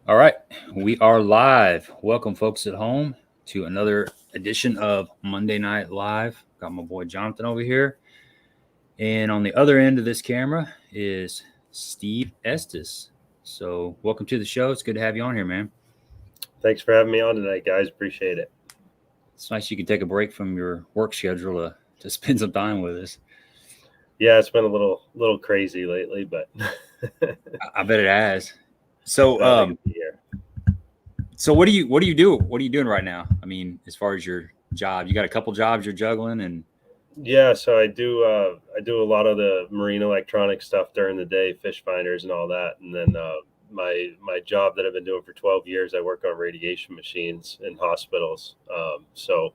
All right, we are live. Welcome, folks at home, to another edition of Monday Night Live. Got my boy Jonathan over here, and on the other end of this camera is Steve Estes. So, welcome to the show. It's good to have you on here, man. Thanks for having me on tonight, guys. Appreciate it. It's nice you can take a break from your work schedule to spend some time with us. Yeah, it's been a little crazy lately, but I bet it has. So, so what do you do? What are you doing right now? I mean, as far as your job, you got a couple jobs you're juggling, and yeah, so I do a lot of the marine electronic stuff during the day, fish finders and all that, and then my job that I've been doing for 12 years, I work on radiation machines in hospitals. So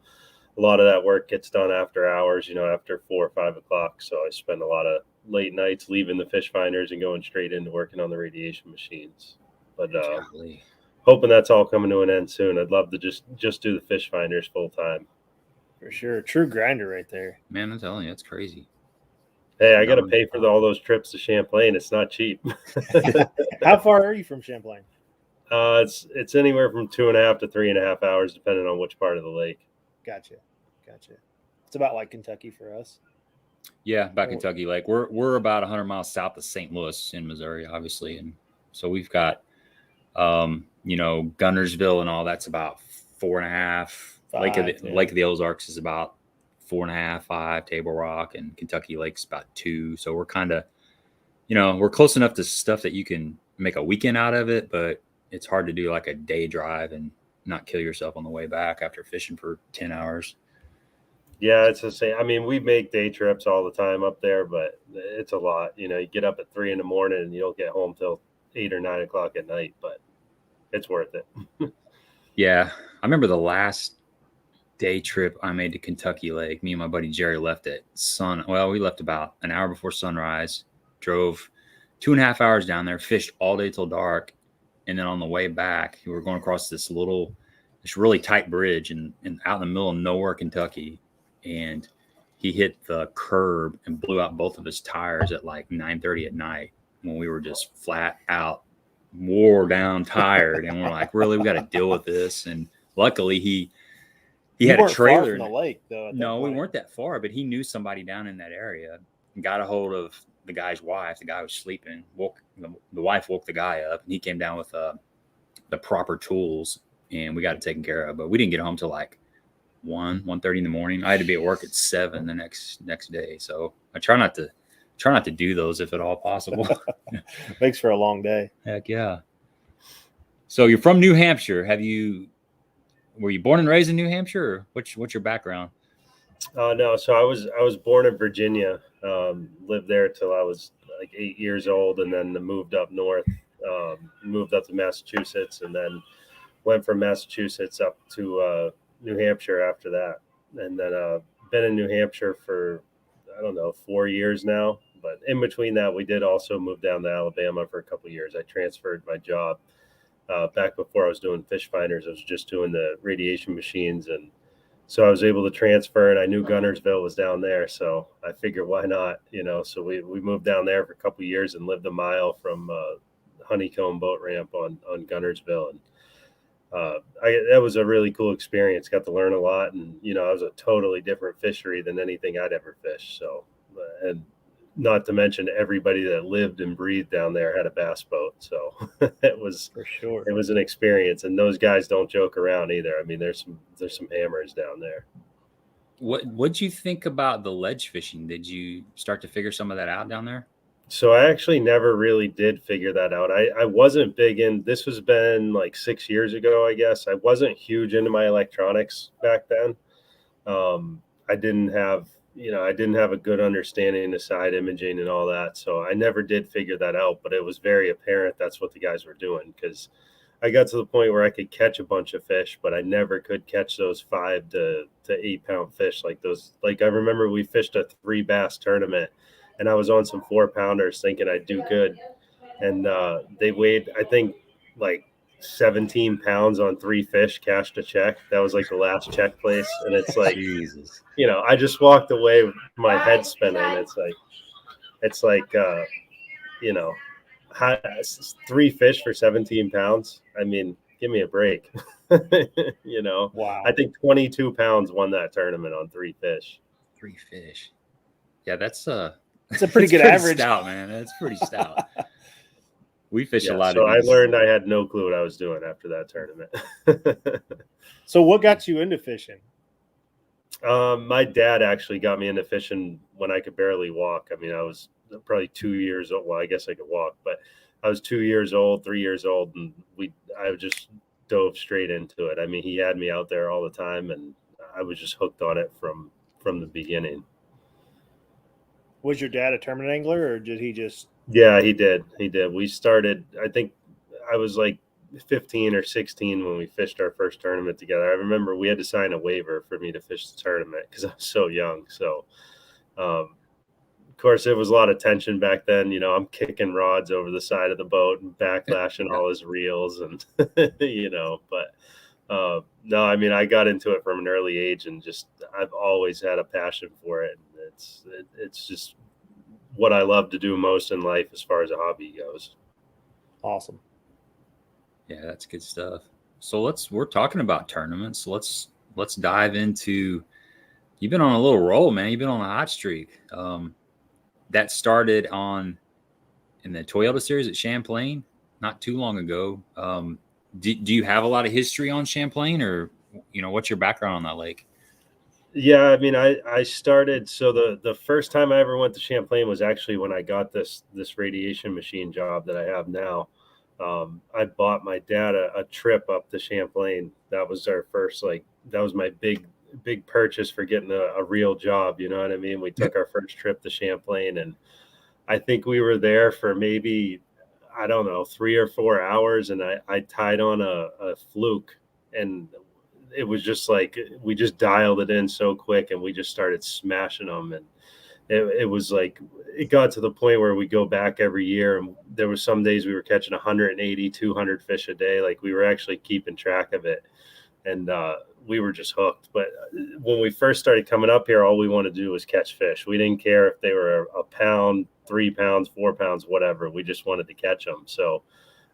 a lot of that work gets done after hours, after 4 or 5 o'clock. So I spend a lot of late nights leaving the fish finders and going straight into working on the radiation machines. But hoping that's all coming to an end soon. I'd love to just do the fish finders full time. For sure. True grinder right there. Man, I'm telling you, that's crazy. Hey, I got to pay for all those trips to Champlain. It's not cheap. How far are you from Champlain? It's anywhere from 2.5 to 3.5 hours, depending on which part of the lake. Gotcha. It's about like Kentucky for us. Yeah, about Kentucky Lake. We're about 100 miles south of St. Louis in Missouri, obviously, and so we've got, Gunnersville and all. That's about 4.5. Lake of the Ozarks is about 4.5, 5. Table Rock and Kentucky Lake's about 2. So we're kind of, we're close enough to stuff that you can make a weekend out of it, but it's hard to do like a day drive and not kill yourself on the way back after fishing for 10 hours. Yeah, it's the same. I mean, we make day trips all the time up there, but it's a lot. You get up at 3 a.m. and you don't get home till 8 or 9 o'clock at night, but it's worth it. Yeah. I remember the last day trip I made to Kentucky Lake. Me and my buddy Jerry left at we left about an hour before sunrise, drove 2.5 hours down there, fished all day till dark. And then on the way back, we were going across this really tight bridge and out in the middle of nowhere, Kentucky. And he hit the curb and blew out both of his tires at like 9:30 at night when we were just flat out, wore down, tired. And we're like, really, we got to deal with this. And luckily he had a trailer. Far from the lake, though. No, we weren't that far, but he knew somebody down in that area and got a hold of the guy's wife. The guy was sleeping. The wife woke the guy up, and he came down with the proper tools, and we got it taken care of. But we didn't get home till like 1:30 in the morning. I had to be at work at 7 the next day. So I try not to do those if at all possible. Makes for a long day. Heck yeah. So you're from New Hampshire. Were you born and raised in New Hampshire, or what's your background? No, so I was born in Virginia. Lived there till I was like 8 years old, and then moved up north. Moved up to Massachusetts, and then went from Massachusetts up to New Hampshire after that. And then been in New Hampshire for 4 years now. But in between that, we did also move down to Alabama for a couple of years. I transferred my job back before I was doing fish finders. I was just doing the radiation machines, and so I was able to transfer, and I knew Gunnersville was down there, so I figured why not, So we moved down there for a couple of years and lived a mile from Honeycomb boat ramp on Gunnersville, and that was a really cool experience. Got to learn a lot, and it was a totally different fishery than anything I'd ever fished. So, and not to mention everybody that lived and breathed down there had a bass boat. So it was for sure. It was an experience, and those guys don't joke around either. I mean, there's some hammers down there. What'd you think about the ledge fishing? Did you start to figure some of that out down there? So I actually never really did figure that out. I wasn't big in, this was been like 6 years ago, I guess. I wasn't huge into my electronics back then. I didn't have a good understanding of side imaging and all that. So I never did figure that out, but it was very apparent that's what the guys were doing, because I got to the point where I could catch a bunch of fish, but I never could catch those 5 to 8 pound fish like those. Like I remember we fished a 3 bass tournament, and I was on some 4-pounders thinking I'd do good. And they weighed, I think, like 17 pounds on 3 fish, cashed a check. That was like the last check place. And it's like, Jesus, I just walked away with my head spinning. It's like, 3 fish for 17 pounds. I mean, give me a break. You know, Wow. I think 22 pounds won that tournament on 3 fish. 3 fish. Yeah, that's It's a pretty good average. Stout, man. That's pretty stout. We fish a lot so of these. I learned I had no clue what I was doing after that tournament. So what got you into fishing? My dad actually got me into fishing when I could barely walk. I mean, I was probably 2 years old. Well, I guess I could walk, but I was 2 years old, 3 years old, and I just dove straight into it. I mean, he had me out there all the time, and I was just hooked on it from the beginning. Was your dad a tournament angler, or did he just? Yeah, he did. We started, I think I was like 15 or 16 when we fished our first tournament together. I remember we had to sign a waiver for me to fish the tournament because I was so young. So, of course, there was a lot of tension back then. You know, I'm kicking rods over the side of the boat and backlashing all his reels, and you know. But no, I mean, I got into it from an early age, and just I've always had a passion for it. It's just what I love to do most in life as far as a hobby goes. Awesome. Yeah, that's good stuff. So we're talking about tournaments. Let's dive into. You've been on a little roll, man. You've been on a hot streak. That started in the Toyota series at Champlain not too long ago. Do you have a lot of history on Champlain, or what's your background on that lake? Yeah, I mean, I started. So the first time I ever went to Champlain was actually when I got this radiation machine job that I have now. I bought my dad a trip up to Champlain. That was our first, that was my big purchase for getting a real job. You know what I mean? We took our first trip to Champlain, and I think we were there for maybe, I don't know, 3 or 4 hours. And I tied on a fluke, and it was just like, we just dialed it in so quick, and we just started smashing them. And it was like, it got to the point where we go back every year, and there was some days we were catching 180, 200 fish a day. Like, we were actually keeping track of it, and we were just hooked. But when we first started coming up here, all we wanted to do was catch fish. We didn't care if they were a pound, 3 pounds, 4 pounds, whatever. We just wanted to catch them. So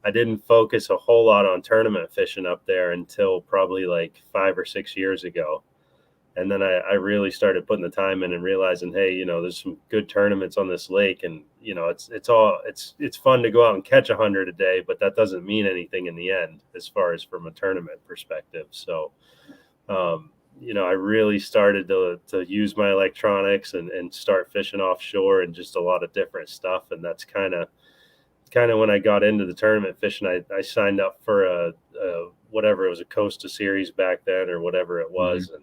I didn't focus a whole lot on tournament fishing up there until probably like 5 or 6 years ago. And then I really started putting the time in and realizing, hey, there's some good tournaments on this lake, and it's fun to go out and catch 100 a day, but that doesn't mean anything in the end as far as from a tournament perspective. So, I really started to use my electronics and start fishing offshore and just a lot of different stuff. And that's kind of when I got into the tournament fishing. I signed up for a whatever, it was a Costa series back then or whatever it was. Mm-hmm.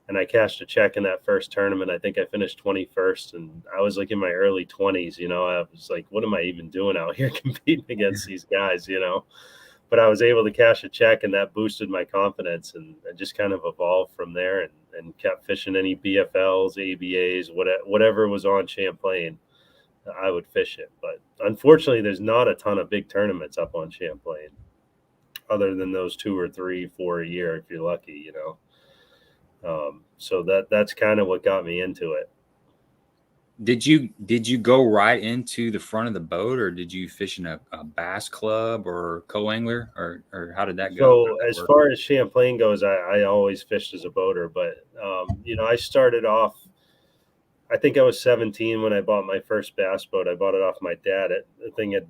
And I cashed a check in that first tournament. I think I finished 21st, and I was like in my early 20s. I was like, what am I even doing out here competing against these guys, But I was able to cash a check, and that boosted my confidence, and I just kind of evolved from there and kept fishing any BFLs, ABAs, whatever was on Champlain. I would fish it. But unfortunately, there's not a ton of big tournaments up on Champlain other than those 2 or 3, 4 a year if you're lucky, So that's kind of what got me into it. Did you go right into the front of the boat, or did you fish in a bass club or co-angler, or how did that go? So as far as Champlain goes, I always fished as a boater, but I started off, I think I was 17 when I bought my first bass boat. I bought it off my dad. The thing had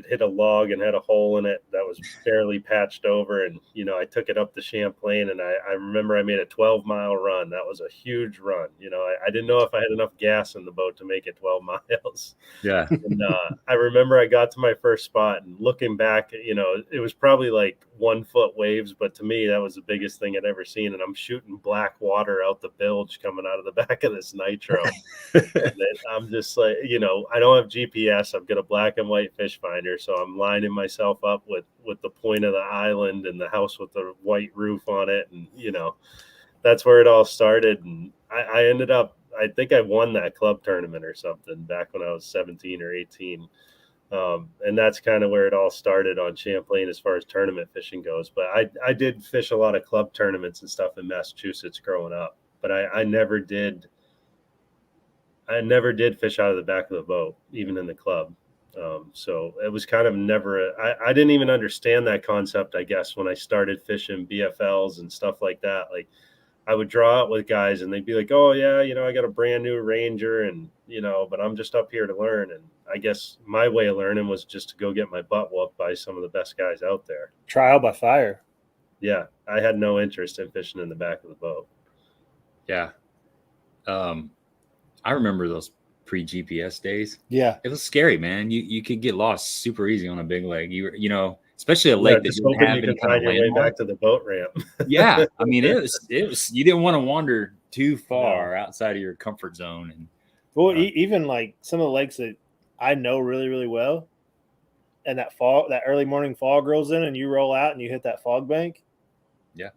hit a log and had a hole in it that was barely patched over. And, I took it up to Champlain, and I remember I made a 12-mile run. That was a huge run. I didn't know if I had enough gas in the boat to make it 12 miles. Yeah. And I remember I got to my first spot, and looking back, it was probably like 1 foot waves, but to me, that was the biggest thing I'd ever seen. And I'm shooting black water out the bilge coming out of the back of this nitro. And I'm just like, I don't have GPS. I've got a black and white fish finder, so I'm lining myself up with the point of the island and the house with the white roof on it, and that's where it all started. And I ended up, I think I won that club tournament or something back when I was 17 or 18, and that's kind of where it all started on Champlain as far as tournament fishing goes. But I did fish a lot of club tournaments and stuff in Massachusetts growing up, but I never did fish out of the back of the boat, even in the club. So it was kind of never, I didn't even understand that concept, I guess, when I started fishing BFLs and stuff like that. Like I would draw out with guys and they'd be like, oh yeah, I got a brand new Ranger and, but I'm just up here to learn. And I guess my way of learning was just to go get my butt whooped by some of the best guys out there. Trial by fire. Yeah. I had no interest in fishing in the back of the boat. Yeah. I remember those pre-GPS days. Yeah. It was scary, man. You could get lost super easy on a big lake. Especially a lake that didn't have any kind of your way landmark. back to the boat ramp. Yeah. I mean, it was, you didn't want to wander too far outside of your comfort zone. And well, even like some of the lakes that I know really, really well, and that early morning fog rolls in and you roll out and you hit that fog bank. Yeah.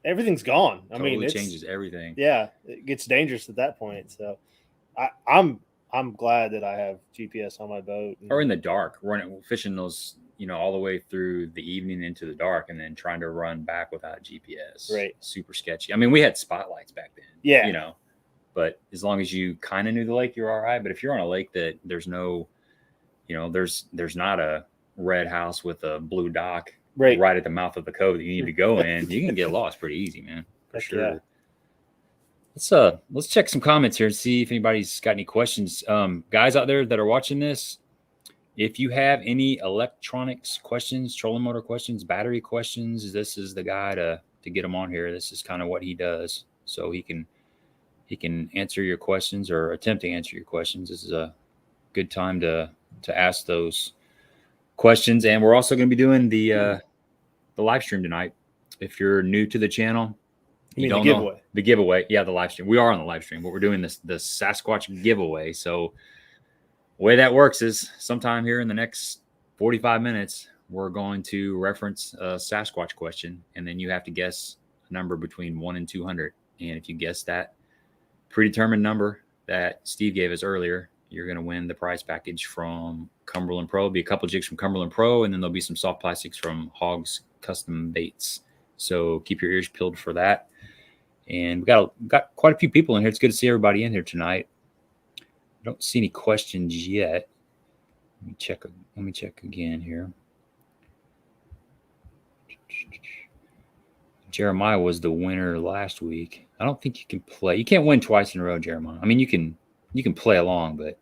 Everything's gone. Totally I mean, it changes everything. Yeah. It gets dangerous at that point. So I'm glad that I have GPS on my boat. Or in the dark, fishing those, all the way through the evening into the dark and then trying to run back without GPS. Right. Super sketchy. I mean, we had spotlights back then. Yeah. But as long as you kind of knew the lake, you're all right. But if you're on a lake that there's no, there's not a red house with a blue dock right at the mouth of the cove that you need to go in, you can get lost pretty easy, man. For sure. Yeah. Let's check some comments here and see if anybody's got any questions. Guys out there that are watching this, if you have any electronics questions, trolling motor questions, battery questions, this is the guy to get them on here. This is kind of what he does. So he can answer your questions or attempt to answer your questions. This is a good time to ask those questions. And we're also going to be doing the live stream tonight. If you're new to the channel, you don't know the giveaway. Yeah, the live stream. We are on the live stream, but we're doing the Sasquatch giveaway. So the way that works is sometime here in the next 45 minutes, we're going to reference a Sasquatch question, and then you have to guess a number between 1 and 200. And if you guess that predetermined number that Steve gave us earlier, you're going to win the prize package from Cumberland Pro. It'll be a couple jigs from Cumberland Pro, and then there'll be some soft plastics from Hawgz Custom Baits. So keep your ears peeled for that. And we got quite a few people in here. It's good to see everybody in here tonight. I don't see any questions yet. Let me check again here. Jeremiah was the winner last week. I don't think you can play. You can't win twice in a row, Jeremiah. I mean, you can play along, but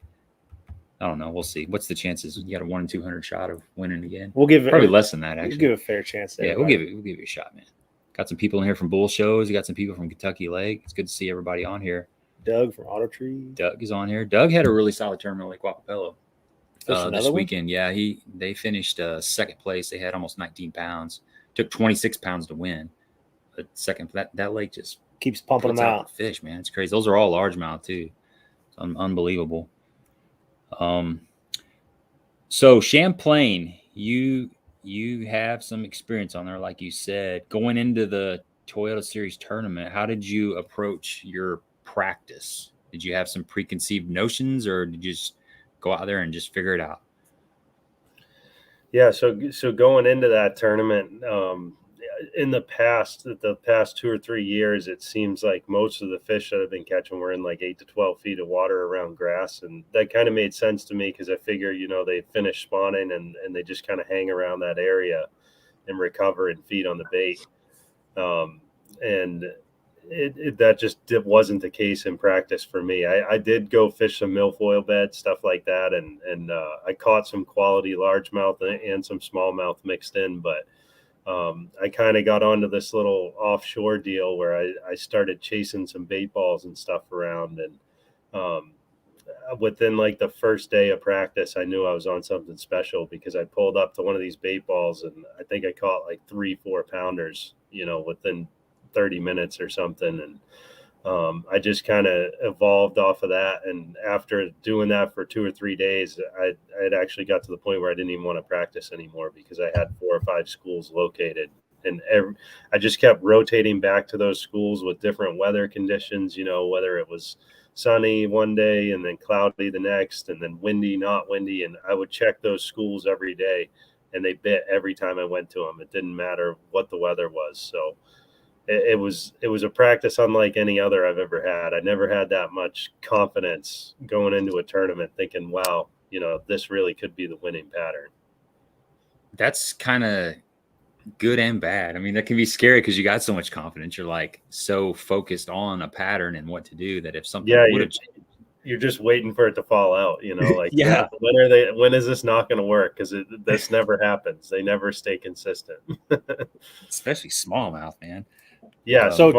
I don't know. We'll see. What's the chances? You got a 1 in 200 shot of winning again? We'll give it probably less than that. Actually, we'll give a fair chance. Yeah, we'll give you a shot, man. Got some people in here from Bull Shows. You got some people from Kentucky Lake. It's good to see everybody on here. Doug from Auto Trieve. Doug is on here. Doug had a really solid tournament at Lake Wappapello this weekend. Yeah, they finished second place. They had almost 19 pounds. Took 26 pounds to win. But second, that lake just keeps pumping them out. Fish, man, it's crazy. Those are all largemouth too. It's unbelievable. So Champlain, you have some experience on there, like you said, going into the Toyota Series tournament. How did you approach your practice? Did you have some preconceived notions, or did you just go out there and just figure it out? Yeah, so going into that tournament, in the past 2 or 3 years, it seems like most of the fish that I've been catching were in like 8 to 12 feet of water around grass. And that kind of made sense to me because I figure, they finish spawning and they just kind of hang around that area and recover and feed on the bait. And that just wasn't the case in practice for me. I did go fish some milfoil beds, stuff like that. And I caught some quality largemouth and some smallmouth mixed in, but I kind of got onto this little offshore deal where I started chasing some bait balls and stuff around. And within like the first day of practice, I knew I was on something special because I pulled up to one of these bait balls and I think I caught like 3-4 pounders, within 30 minutes or something. And I just kind of evolved off of that. And after doing that for 2 or 3 days, I had actually got to the point where I didn't even want to practice anymore because I had 4 or 5 schools located. And I just kept rotating back to those schools with different weather conditions, whether it was sunny one day and then cloudy the next and then windy, not windy. And I would check those schools every day and they bit every time I went to them. It didn't matter what the weather was. So it was a practice unlike any other I've ever had. I never had that much confidence going into a tournament thinking, wow, this really could be the winning pattern. That's kind of good and bad. I mean, that can be scary because you got so much confidence. You're like so focused on a pattern and what to do that if something would have changed, you're just waiting for it to fall out, like, yeah. When is this not going to work? Because this never happens. They never stay consistent. Especially smallmouth, man. Yeah. So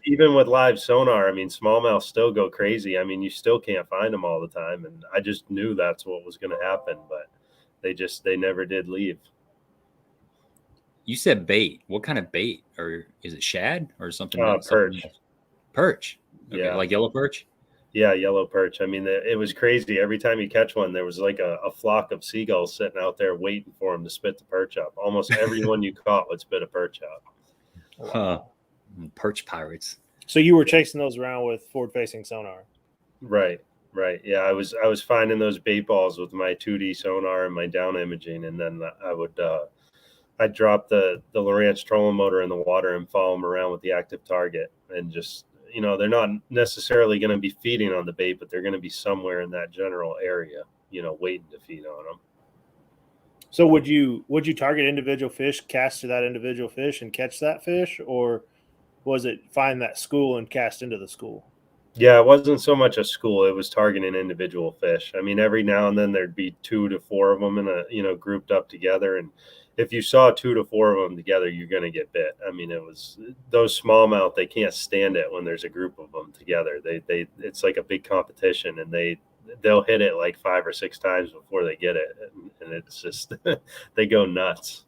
even with live sonar, I mean, smallmouth still go crazy. I mean, you still can't find them all the time. And I just knew that's what was going to happen, but they never did leave. You said bait. What kind of bait? Or is it shad or something? Perch. Something perch. Okay, Yeah. like yellow perch? Yeah, yellow perch. I mean, it was crazy. Every time you catch one, there was like a flock of seagulls sitting out there waiting for them to spit the perch up. Almost everyone you caught would spit a perch out. Huh. Perch pirates. So you were chasing those around with forward-facing sonar? Right. Yeah, I was finding those bait balls with my 2D sonar and my down imaging, and then I'd drop the Lowrance trolling motor in the water and follow them around with the active target, and just they're not necessarily going to be feeding on the bait, but they're going to be somewhere in that general area, waiting to feed on them. So would you target individual fish, cast to that individual fish and catch that fish, or was it find that school and cast into the school? Yeah, it wasn't so much a school. It was targeting individual fish. I mean, every now and then there'd be 2 to 4 of them in a, grouped up together. And if you saw 2 to 4 of them together, you're going to get bit. I mean, it was those smallmouth, they can't stand it when there's a group of them together. It's like a big competition, and they'll hit it like 5 or 6 times before they get it. And it's just, they go nuts.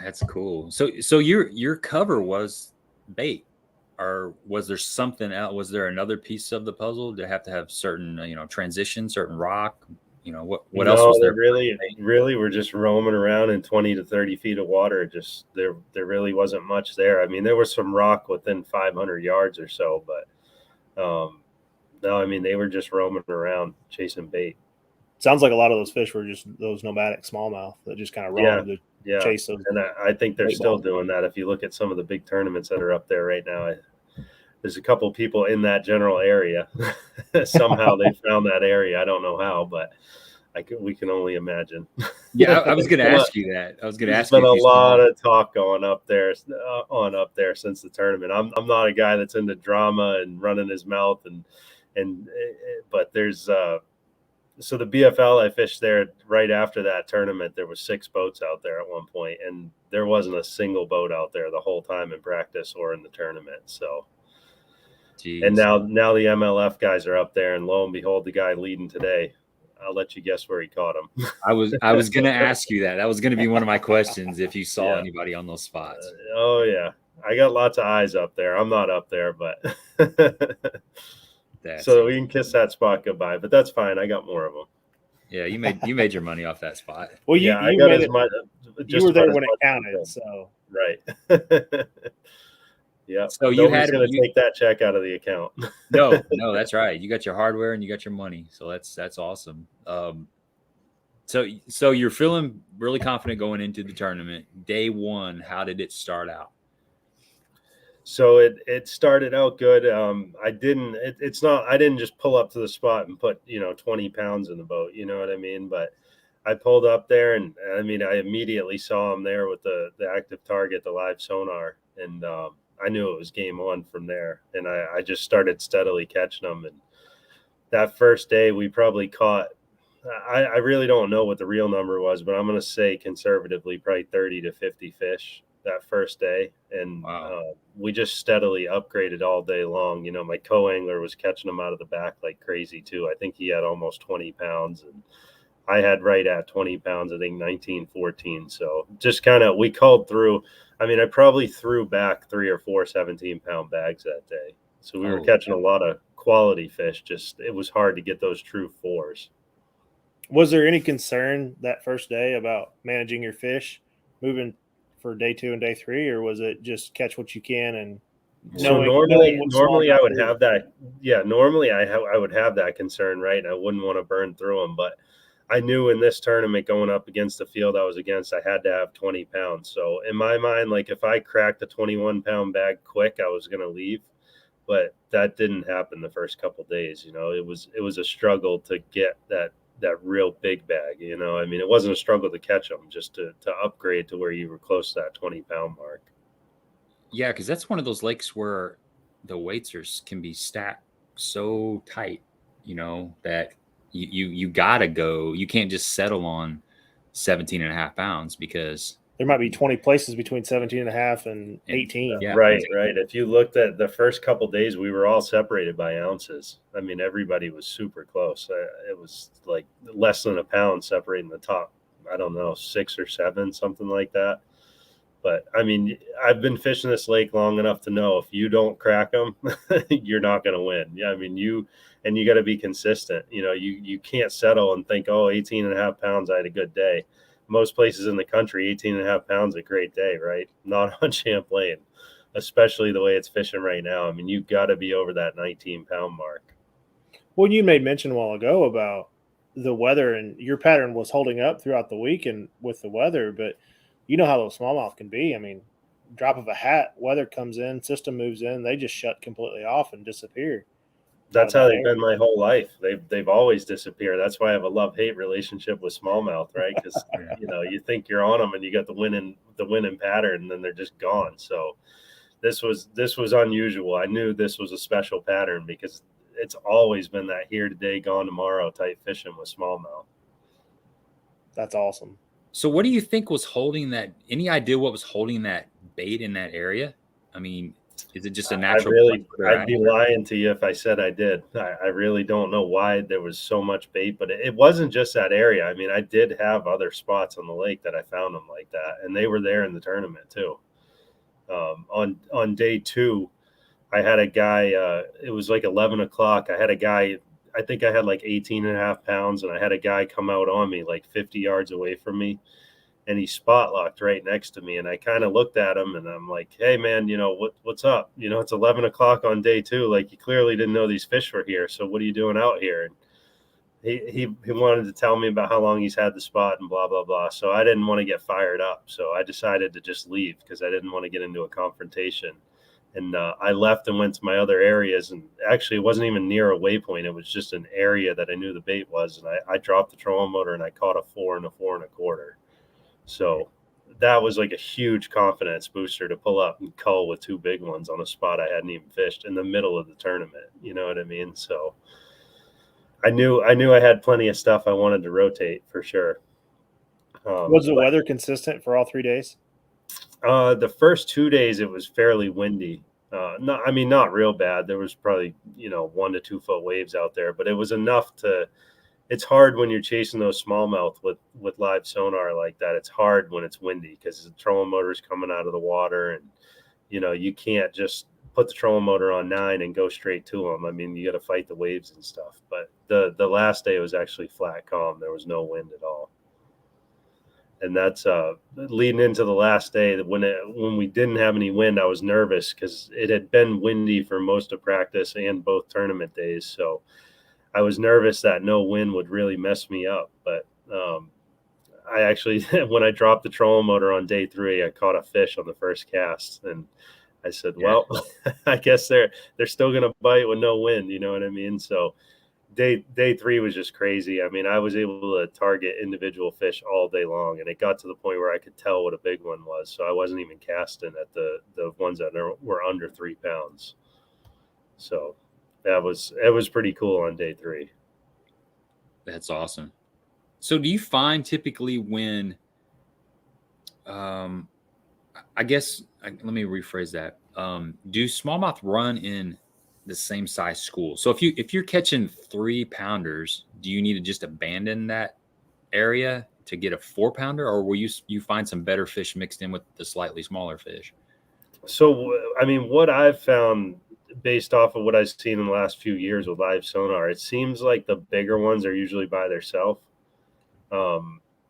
That's cool. So your cover was bait, or was there something else? Was there another piece of the puzzle? Did it have to have certain, transition, certain rock? What else was there? Really, we're just roaming around in 20 to 30 feet of water. Just there really wasn't much there. I mean, there was some rock within 500 yards or so, but no, I mean, they were just roaming around chasing bait. Sounds like a lot of those fish were just those nomadic smallmouth that just kind of roamed to chase those. And I think they're still doing that. If you look at some of the big tournaments that are up there right now, there's a couple people in that general area. Somehow they found that area. I don't know how, but we can only imagine. Yeah, I was going to ask you that. I was going to ask you. There's been a lot of talk going up there since the tournament. I'm not a guy that's into drama and running his mouth but there's so the BFL I fished there right after that tournament. There was 6 boats out there at one point, and there wasn't a single boat out there the whole time in practice or in the tournament. So. Jeez. And now the MLF guys are up there, and lo and behold, the guy leading today, I'll let you guess where he caught him. I was going to ask you that. That was going to be one of my questions, if you saw anybody on those spots. Oh yeah, I got lots of eyes up there. I'm not up there, but so we can kiss that spot goodbye. But that's fine. I got more of them. Yeah, you made your money off that spot. Well, you got as much. You were there when it counted, so right. Yeah. So you had to take that check out of the account. No, that's right. You got your hardware and you got your money. So that's awesome. So you're feeling really confident going into the tournament. Day one, how did it start out? So it started out good. I didn't just pull up to the spot and put 20 pounds in the boat. You know what I mean? But I pulled up there, and I mean, I immediately saw him there with the active target, the live sonar, and I knew it was game on from there. And I just started steadily catching them. And that first day we probably caught, I really don't know what the real number was, but I'm going to say conservatively probably 30 to 50 fish that first day. And wow. We just steadily upgraded all day long. My co-angler was catching them out of the back like crazy too. I think he had almost 20 pounds, and I had right at 20 pounds, I think 19, 14. So just we called through. I mean, I probably threw back 3 or 4 17-pound bags that day. So we were catching a lot of quality fish. Just, it was hard to get those true 4s. Was there any concern that first day about managing your fish moving for day 2 and day 3, or was it just catch what you can? And so normally I would have that. Yeah, normally I would have that concern, right? And I wouldn't want to burn through them, but I knew in this tournament going up against the field I was against, I had to have 20 pounds. So in my mind, like if I cracked a 21-pound bag quick, I was going to leave. But that didn't happen the first couple of days. It was a struggle to get that real big bag. You know, I mean, it wasn't a struggle to catch them, just to upgrade to where you were close to that 20-pound mark. Yeah, because that's one of those lakes where the weights can be stacked so tight, you know, that you gotta go. You can't just settle on 17.5 pounds because there might be 20 places between 17 and a half and 18. Yeah, right, exactly. right. If you looked at the first couple days, we were all separated by ounces. I mean, everybody was super close. It was like less than a pound separating the top, I don't know, 6 or 7, something like that. But I mean, I've been fishing this lake long enough to know if you don't crack them, you're not going to win. Yeah, I mean, you got to be consistent. You know, you can't settle and think, oh, 18.5 pounds, I had a good day. Most places in the country, 18.5 pounds, a great day, right? Not on Champlain, especially the way it's fishing right now. I mean, you got to be over that 19-pound mark. Well, you made mention a while ago about the weather, and your pattern was holding up throughout the week and with the weather, but you know how those smallmouth can be. I mean, drop of a hat, weather comes in, system moves in, they just shut completely off and disappear. That's how they've been my whole life. They've always disappeared. That's why I have a love-hate relationship with smallmouth, right? Because you know, you think you're on them and you got the winning pattern, and then they're just gone. So this was unusual. I knew this was a special pattern because it's always been that here today, gone tomorrow type fishing with smallmouth. That's awesome. So what do you think was holding that? Any idea what was holding that bait in that area? I mean, is it just a natural? I'd be lying to you if I said I did. I really don't know why there was so much bait, but it wasn't just that area. I mean, I did have other spots on the lake that I found them like that, and they were there in the tournament too. On day 2, I had a guy, it was like 11 o'clock. I had a guy, I think I had like 18.5 pounds, and I had a guy come out on me like 50 yards away from me, and he spot locked right next to me. And I kind of looked at him and I'm like, hey man, you know, what's up? You know, it's 11 o'clock on day 2. Like, you clearly didn't know these fish were here. So what are you doing out here? And he wanted to tell me about how long he's had the spot and blah, blah, blah. So I didn't want to get fired up. So I decided to just leave because I didn't want to get into a confrontation. And I left and went to my other areas. And actually, it wasn't even near a waypoint. It was just an area that I knew the bait was. And I dropped the trolling motor and I caught a 4 and a 4 1/4. So that was like a huge confidence booster to pull up and cull with 2 big ones on a spot I hadn't even fished in the middle of the tournament. You know what I mean? So I knew I had plenty of stuff I wanted to rotate for sure. Was the weather consistent for all 3 days? The first 2 days it was fairly windy. Not real bad. There was probably 1 to 2 foot waves out there, but it was enough to. It's hard when you're chasing those smallmouth with live sonar like that. It's hard when it's windy because the trolling motor is coming out of the water, and you can't just put the trolling motor on 9 and go straight to them. I mean, you got to fight the waves and stuff. But the last day was actually flat calm. There was no wind at all. And that's leading into the last day. When we didn't have any wind, I was nervous because it had been windy for most of practice and both tournament days. So I was nervous that no wind would really mess me up. But I actually, when I dropped the trolling motor on day 3, I caught a fish on the first cast, and I said, well, I guess they're still going to bite with no wind. You know what I mean? So day 3 was just crazy. I mean, I was able to target individual fish all day long, and it got to the point where I could tell what a big one was. So I wasn't even casting at the ones that were under 3 pounds. So it was pretty cool on day 3. That's awesome. So do you find typically when, I guess, let me rephrase that. Do smallmouth run in the same size school? So if you're catching 3 pounders, do you need to just abandon that area to get a 4 pounder, or will you find some better fish mixed in with the slightly smaller fish? So, I mean, what I've found based off of what I've seen in the last few years with live sonar, it seems like the bigger ones are usually by themselves.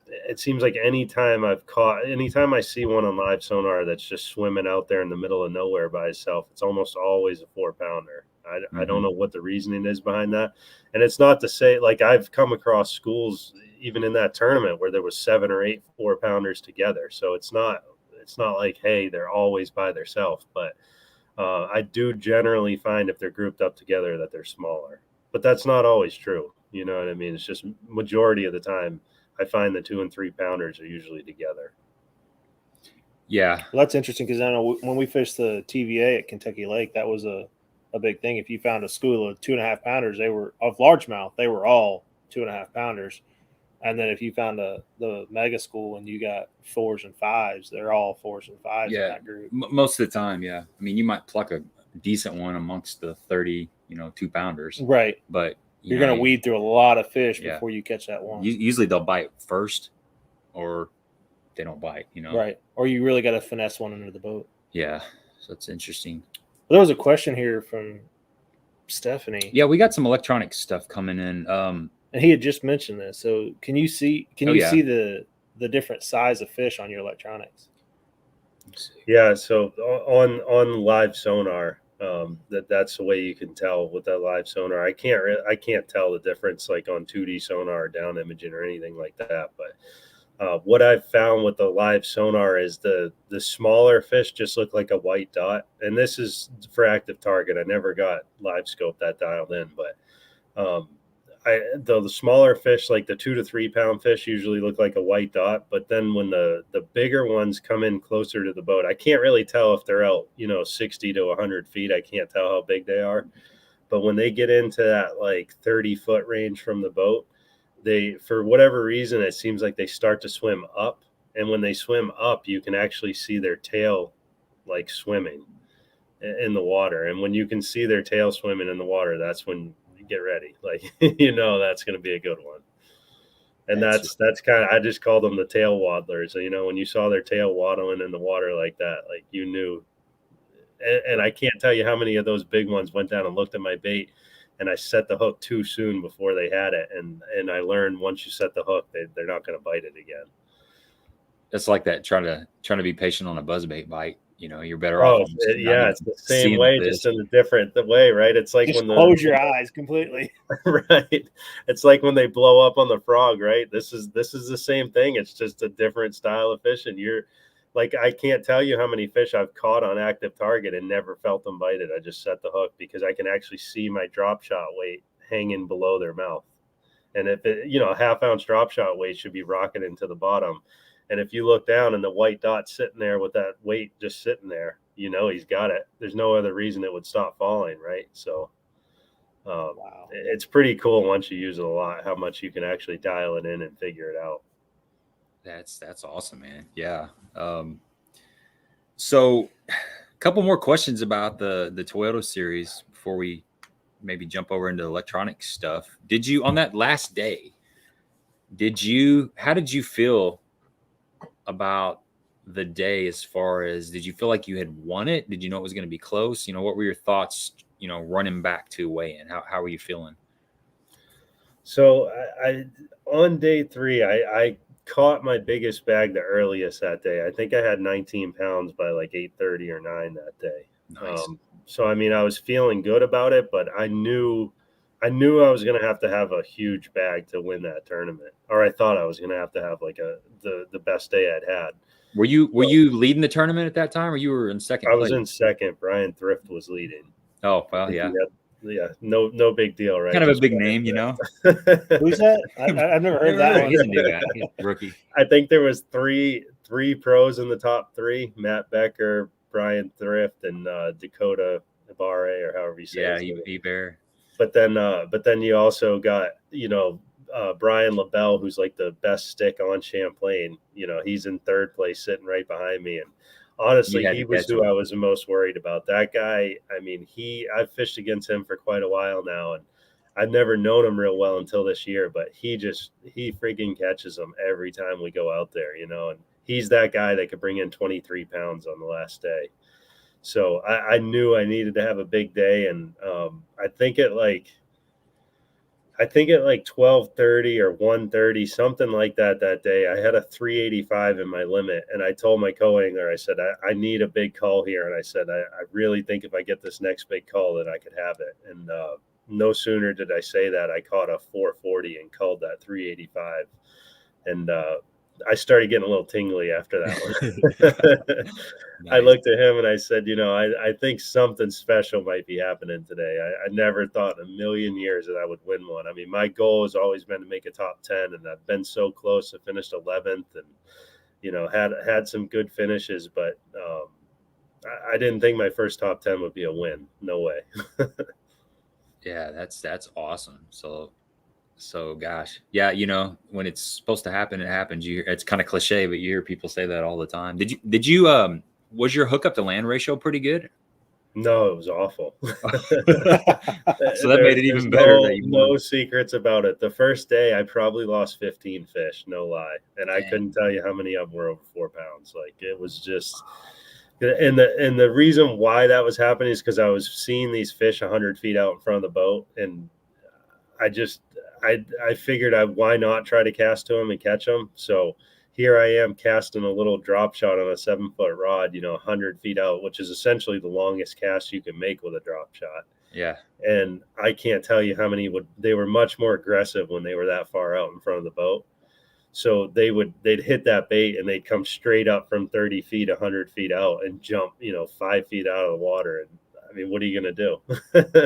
It seems like anytime I see one on live sonar that's just swimming out there in the middle of nowhere by itself, it's almost always a 4 pounder. I don't know what the reasoning is behind that. And it's not to say, like, I've come across schools even in that tournament where there was 7 or 8 4 pounders together. So it's not like, hey, they're always by themselves. But I do generally find if they're grouped up together that they're smaller. But that's not always true. You know what I mean? It's just majority of the time I find the 2 and 3 pounders are usually together. Yeah. Well, that's interesting because I know when we fished the TVA at Kentucky Lake, that was a big thing. If you found a school of 2.5 pounders, they were of largemouth, they were all 2.5 pounders. And then if you found the mega school and you got 4s and 5s, they're all 4s and 5s in Yeah. that group. Most of the time, yeah. I mean, you might pluck a decent one amongst the 30, 2 pounders. Right. But you're going to weed through a lot of fish before you catch that one. Usually they'll bite first or they don't bite, Right. Or you really got to finesse one under the boat. Yeah. So it's interesting. Well, there was a question here from Stephanie. Yeah, we got some electronic stuff coming in. And he had just mentioned this. So can you see see the different size of fish on your electronics? Yeah, so on live sonar, that's the way you can tell with that live sonar. I can't tell the difference like on 2D sonar or down imaging or anything like that. But what I've found with the live sonar is the smaller fish just look like a white dot. And this is for active target. I never got live scope that dialed in, but the smaller fish, like the 2 to 3 pound fish, usually look like a white dot. But then when the bigger ones come in closer to the boat, I can't really tell if they're out, 60 to 100 feet. I can't tell how big they are. But when they get into that like 30-foot range from the boat, they, for whatever reason, it seems like they start to swim up. And when they swim up, you can actually see their tail like swimming in the water. And when you can see their tail swimming in the water, that's when get ready, like that's going to be a good one. And that's kind of, I just called them the tail waddlers. When you saw their tail waddling in the water like that, like you knew. And I can't tell you how many of those big ones went down and looked at my bait, and I set the hook too soon before they had it. And I learned once you set the hook, they're not going to bite it again. It's like that trying to be patient on a buzzbait bite. You're better off. It's the same way, just in a different way, right? It's like just close your eyes completely. Right. It's like when they blow up on the frog, right? This is the same thing. It's just a different style of fishing. You're like, I can't tell you how many fish I've caught on active target and never felt them bite it. I just set the hook because I can actually see my drop shot weight hanging below their mouth. And if it, a half-ounce drop shot weight should be rocking into the bottom. And if you look down and the white dot's sitting there with that weight just sitting there, he's got it. There's no other reason it would stop falling, right? So wow. It's pretty cool once you use it a lot, how much you can actually dial it in and figure it out. That's awesome, man. Yeah. So a couple more questions about the Toyota series before we maybe jump over into electronic stuff. Did you, on that last day, how did you feel about the day? As far as, did you feel like you had won it? Did you know it was going to be close? What were your thoughts, running back to weigh-in? How were you feeling? So I on day 3, I caught my biggest bag the earliest that day. I think I had 19 pounds by like 8:30 or 9 that day. Nice. So I mean, I was feeling good about it, but I knew I was going to have a huge bag to win that tournament, or I thought I was going to have like the best day I'd had. Were you leading the tournament at that time, or you were in second? I was in second. Brian Thrift was leading. Oh, well, yeah. No big deal, right? Kind of a big name, Who's that? I've never heard that one. He's a new guy. He's a rookie. I think there was three pros in the top 3: Matt Becker, Brian Thrift, and Dakota Ibarre, or however you say it. Yeah, Ibarre. But then you also got, Brian LaBelle, who's like the best stick on Champlain. He's in 3rd place, sitting right behind me. And honestly, he was who I was the most worried about. That guy, I mean, I've fished against him for quite a while now, and I've never known him real well until this year, but he freaking catches them every time we go out there, and he's that guy that could bring in 23 pounds on the last day. So I knew I needed to have a big day. And I think at like 12:30 or 1:30, something like that day, I had a 385 in my limit. And I told my co-angler, I said, I need a big call here. And I said, I really think if I get this next big call that I could have it. And no sooner did I say that, I caught a 440 and called that 385. And I started getting a little tingly after that one. I Nice. looked at him and I said, I think something special might be happening today. I never thought in a million years that I would win one. I mean, my goal has always been to make a top 10, and I've been so close. I finished 11th and, had some good finishes, but I didn't think my first top 10 would be a win. No way. Yeah, that's awesome. So gosh, yeah, when it's supposed to happen, it happens. It's kind of cliche, but you hear people say that all the time. Did you was your hookup to land ratio pretty good? No, it was awful. So that made it even better that you won. No secrets about it. The first day, I probably lost 15 fish, no lie, and I Dang. couldn't tell you how many of them were over 4 pounds. Like, it was just, and the reason why that was happening is because I was seeing these fish 100 feet out in front of the boat, and I figured why not try to cast to them and catch them. So here I am casting a little drop shot on a 7-foot rod, 100 feet out, which is essentially the longest cast you can make with a drop shot. Yeah. And I can't tell you how many they were much more aggressive when they were that far out in front of the boat. So they'd hit that bait and they'd come straight up from 30 feet, 100 feet out and jump, 5 feet out of the water. And I mean, what are you going to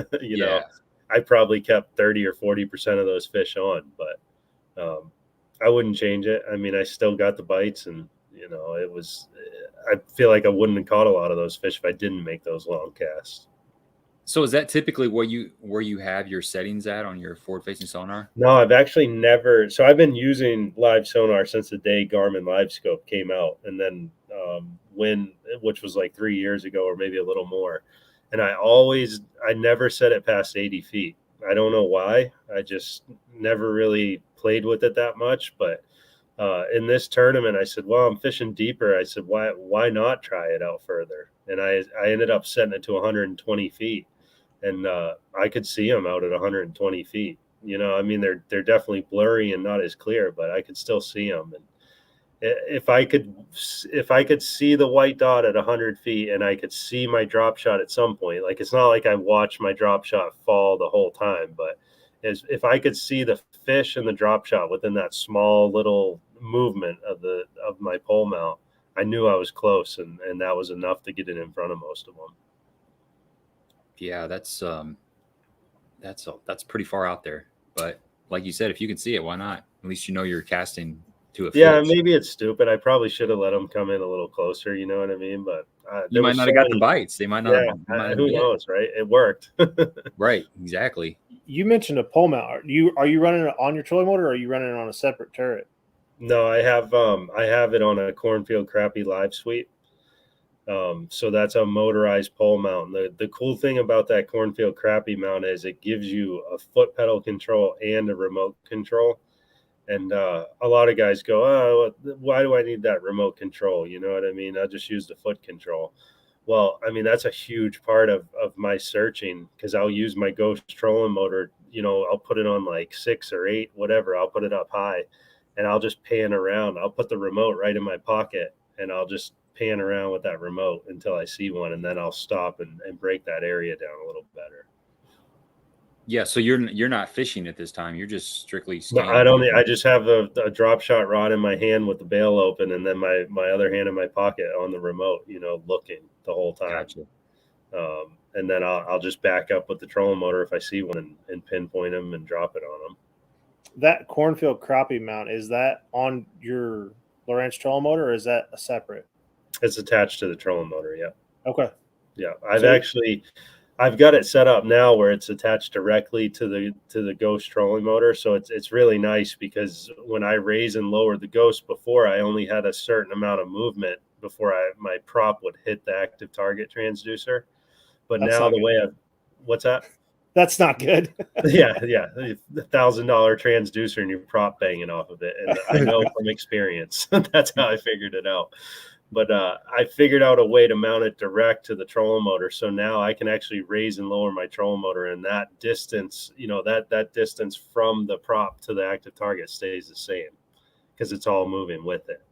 do? Yeah. I probably kept 30 or 40% of those fish on, but I wouldn't change it. I mean, I still got the bites, and I feel like I wouldn't have caught a lot of those fish if I didn't make those long casts. So is that typically where you have your settings at on your forward-facing sonar? No, I've actually never. So I've been using live sonar since the day Garmin Live Scope came out, and then which was like 3 years ago or maybe a little more. And I never set it past 80 feet. I don't know why. I just never really played with it that much. But in this tournament, I said, well, I'm fishing deeper. I said, why not try it out further? And I ended up setting it to 120 feet. And I could see them out at 120 feet. I mean, they're definitely blurry and not as clear, but I could still see them. And if I could see the white dot at 100 feet and I could see my drop shot at some point, like, it's not like I watched my drop shot fall the whole time, but if I could see the fish and the drop shot within that small little movement of my pole mount, I knew I was close, and that was enough to get it in front of most of them. Yeah, that's pretty far out there. But like you said, if you can see it, why not? At least you're casting to a fish. Yeah, maybe it's stupid. I probably should have let them come in a little closer. You know what I mean? But you might not have got the bites. They might not. Yeah, who knows, right? It worked. Right, exactly. You mentioned a pole mount. Are you running it on your trolling motor, or are you running it on a separate turret? No, I have it on a Cornfield Crappie Live Sweep. So that's a motorized pole mount. The cool thing about that Cornfield Crappie mount is it gives you a foot pedal control and a remote control. And a lot of guys go, oh, why do I need that remote control? You know what I mean? I'll just use the foot control. Well, I mean, that's a huge part of my searching, because I'll use my Ghost trolling motor. I'll put it on like 6 or 8, whatever. I'll put it up high and I'll just pan around. I'll put the remote right in my pocket and I'll just pan around with that remote until I see one. And then I'll stop and break that area down a little better. Yeah, so you're not fishing at this time. You're just strictly scanning. No, I don't. I just have a drop shot rod in my hand with the bail open, and then my other hand in my pocket on the remote. Looking the whole time. Gotcha. And then I'll just back up with the trolling motor if I see one and pinpoint them and drop it on them. That Cornfield Crappie mount, is that on your Lowrance trolling motor, or is that a separate? It's attached to the trolling motor. Yeah. Okay. Yeah, I've got it set up now where it's attached directly to the Ghost trolling motor. So it's really nice, because when I raise and lower the Ghost before, I only had a certain amount of movement before my prop would hit the active target transducer. But that's now the way what's that? That's not good. Yeah. $1,000 transducer and your prop banging off of it. And I know from experience, that's how I figured it out. But I figured out a way to mount it direct to the trolling motor. So now I can actually raise and lower my trolling motor, and that distance, that distance from the prop to the active target stays the same, because it's all moving with it.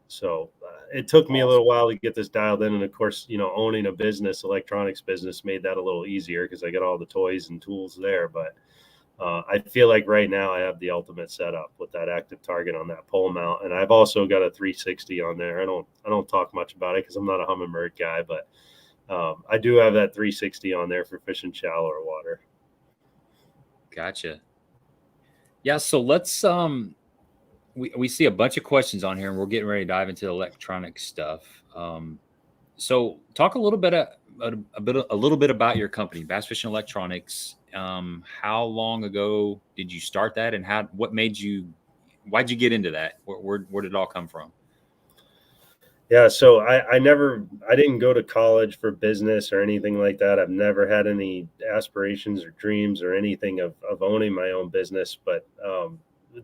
So it took me a little while to get this dialed in. And of course, owning a electronics business made that a little easier, because I got all the toys and tools there. But I feel like right now I have the ultimate setup with that active target on that pole mount, and I've also got a 360 on there. I don't talk much about it because I'm not a humminbird guy, but I do have that 360 on there for fishing shallower water. Gotcha. Yeah, so let's we see a bunch of questions on here, and we're getting ready to dive into the electronic stuff. So talk a little bit about your company, BassFishin Electronics. How long ago did you start that, and why'd you get into that? Where did it all come from? Yeah, so I didn't go to college for business or anything like that. I've never had any aspirations or dreams or anything of owning my own business. But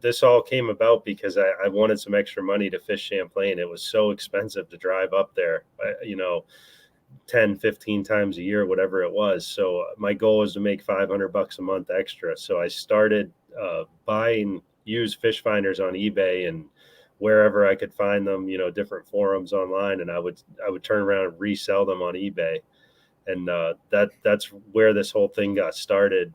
this all came about because I wanted some extra money to fish Champlain. It was so expensive to drive up there, 10, 15 times a year, whatever it was. So my goal was to make $500 a month extra. So I started buying used fish finders on eBay and wherever I could find them, different forums online, and I would turn around and resell them on eBay. And that's where this whole thing got started.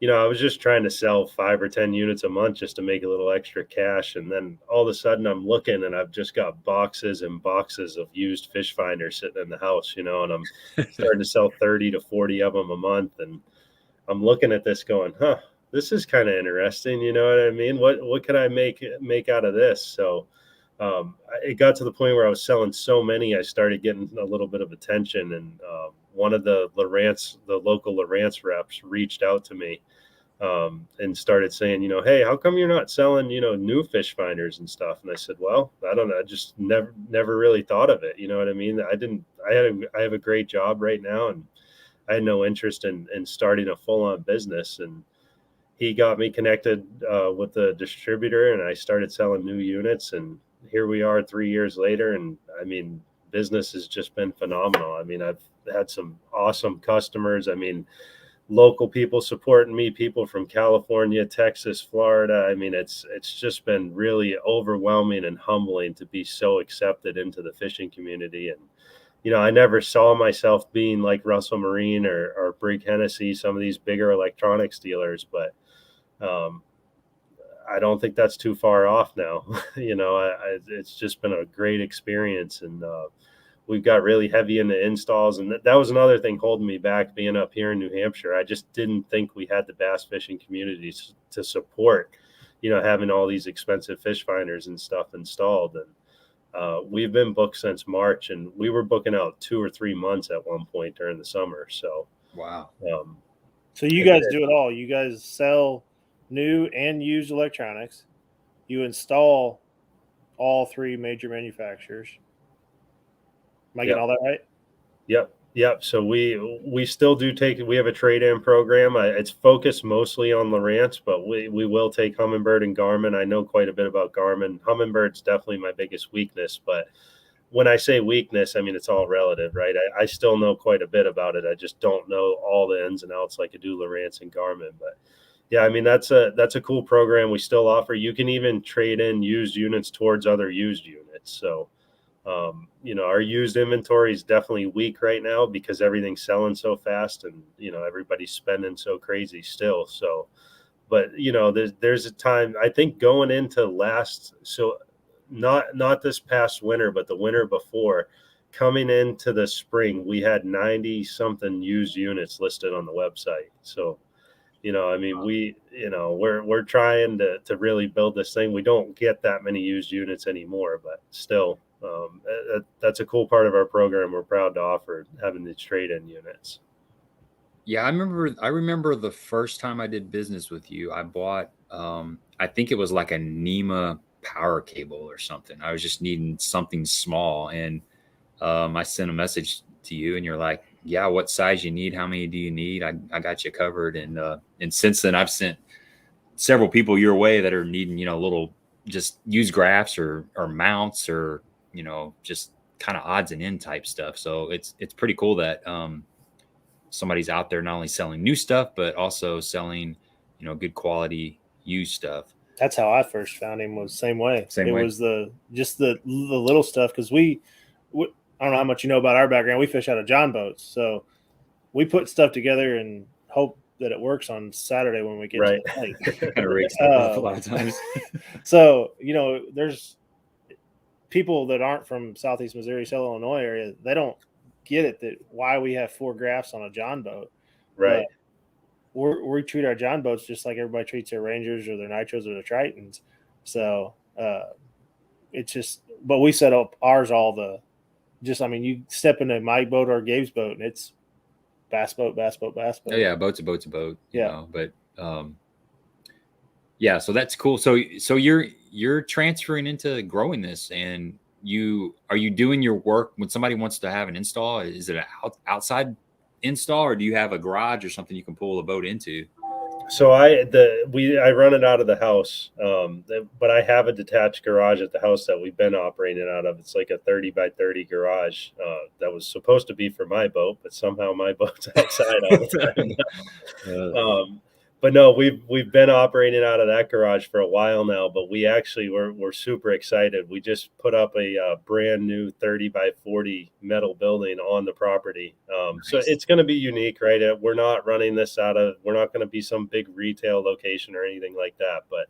I was just trying to sell 5 or 10 units a month just to make a little extra cash. And then all of a sudden I'm looking and I've just got boxes and boxes of used fish finders sitting in the house, and I'm starting to sell 30 to 40 of them a month. And I'm looking at this going, this is kind of interesting. You know what I mean? What could I make out of this? So it got to the point where I was selling so many, I started getting a little bit of attention. And one of the local Lowrance reps reached out to me and started saying, hey, how come you're not selling, new fish finders and stuff? And I said, well, I don't know. I just never really thought of it. You know what I mean? I have a great job right now, and I had no interest in starting a full-on business. And he got me connected with the distributor, and I started selling new units. And here we are 3 years later. And I mean, business has just been phenomenal. I mean, I've had some awesome customers. I mean, local people supporting me, people from California, Texas, Florida. I mean, it's just been really overwhelming and humbling to be so accepted into the fishing community. And I never saw myself being like Russell Marine or Brig Hennessy, some of these bigger electronics dealers, but I don't think that's too far off now. It's just been a great experience, and we've got really heavy into installs, and that was another thing holding me back being up here in New Hampshire. I just didn't think we had the bass fishing communities to support, having all these expensive fish finders and stuff installed. And we've been booked since March, and we were booking out 2 or 3 months at one point during the summer. So, wow. So you guys do it all. You guys sell new and used electronics. You install all 3 major manufacturers. Am I getting all that right? Yep. So we still do we have a trade-in program. It's focused mostly on Lowrance, but we will take Humminbird and Garmin. I know quite a bit about Garmin. Humminbird's definitely my biggest weakness, but when I say weakness, I mean, it's all relative, right? I still know quite a bit about it. I just don't know all the ins and outs like I do Lowrance and Garmin. But yeah, I mean, that's a cool program we still offer. You can even trade in used units towards other used units. So, our used inventory is definitely weak right now because everything's selling so fast, and, everybody's spending so crazy still. So, but, there's a time, I think, going into not this past winter, but the winter before, coming into the spring, we had 90 something used units listed on the website. So, I mean, we're trying to really build this thing. We don't get that many used units anymore, but still, that's a cool part of our program. We're proud to offer, having these trade-in units. Yeah, I remember the first time I did business with you, I bought, I think it was like a NEMA power cable or something. I was just needing something small, and I sent a message to you, and you're like, yeah, what size you need, how many do you need? I got you covered. And since then I've sent several people your way that are needing, little just used graphs or mounts, or, just kind of odds and end type stuff. So it's pretty cool that somebody's out there not only selling new stuff, but also selling, good quality used stuff. That's how I first found him, was the same way. It was the little stuff, because we I don't know how much you know about our background. We fish out of John boats, so we put stuff together and hope that it works on Saturday when we get Right. to the lake. Kind of rigs stuff up a lot of times. So, there's people that aren't from Southeast Missouri, Southern Illinois area. They don't get it that why we have 4 graphs on a John boat. Right. But we treat our John boats just like everybody treats their Rangers or their Nitros or their Tritons. So it's just, but we set up ours you step into my boat or Gabe's boat and it's bass boat. Oh yeah, boat's a boat. Yeah. But yeah, so that's cool. So you're transferring into growing this, and are you doing your work when somebody wants to have an install? Is it an outside install, or do you have a garage or something you can pull a boat into? So I run it out of the house, but I have a detached garage at the house that we've been operating out of. It's like a 30 by 30 garage that was supposed to be for my boat, but somehow my boat's outside all the time. But no, we've been operating out of that garage for a while now. But we're super excited. We just put up a brand new 30 by 40 metal building on the property. Nice. So it's going to be unique, right? We're not running this we're not going to be some big retail location or anything like that. But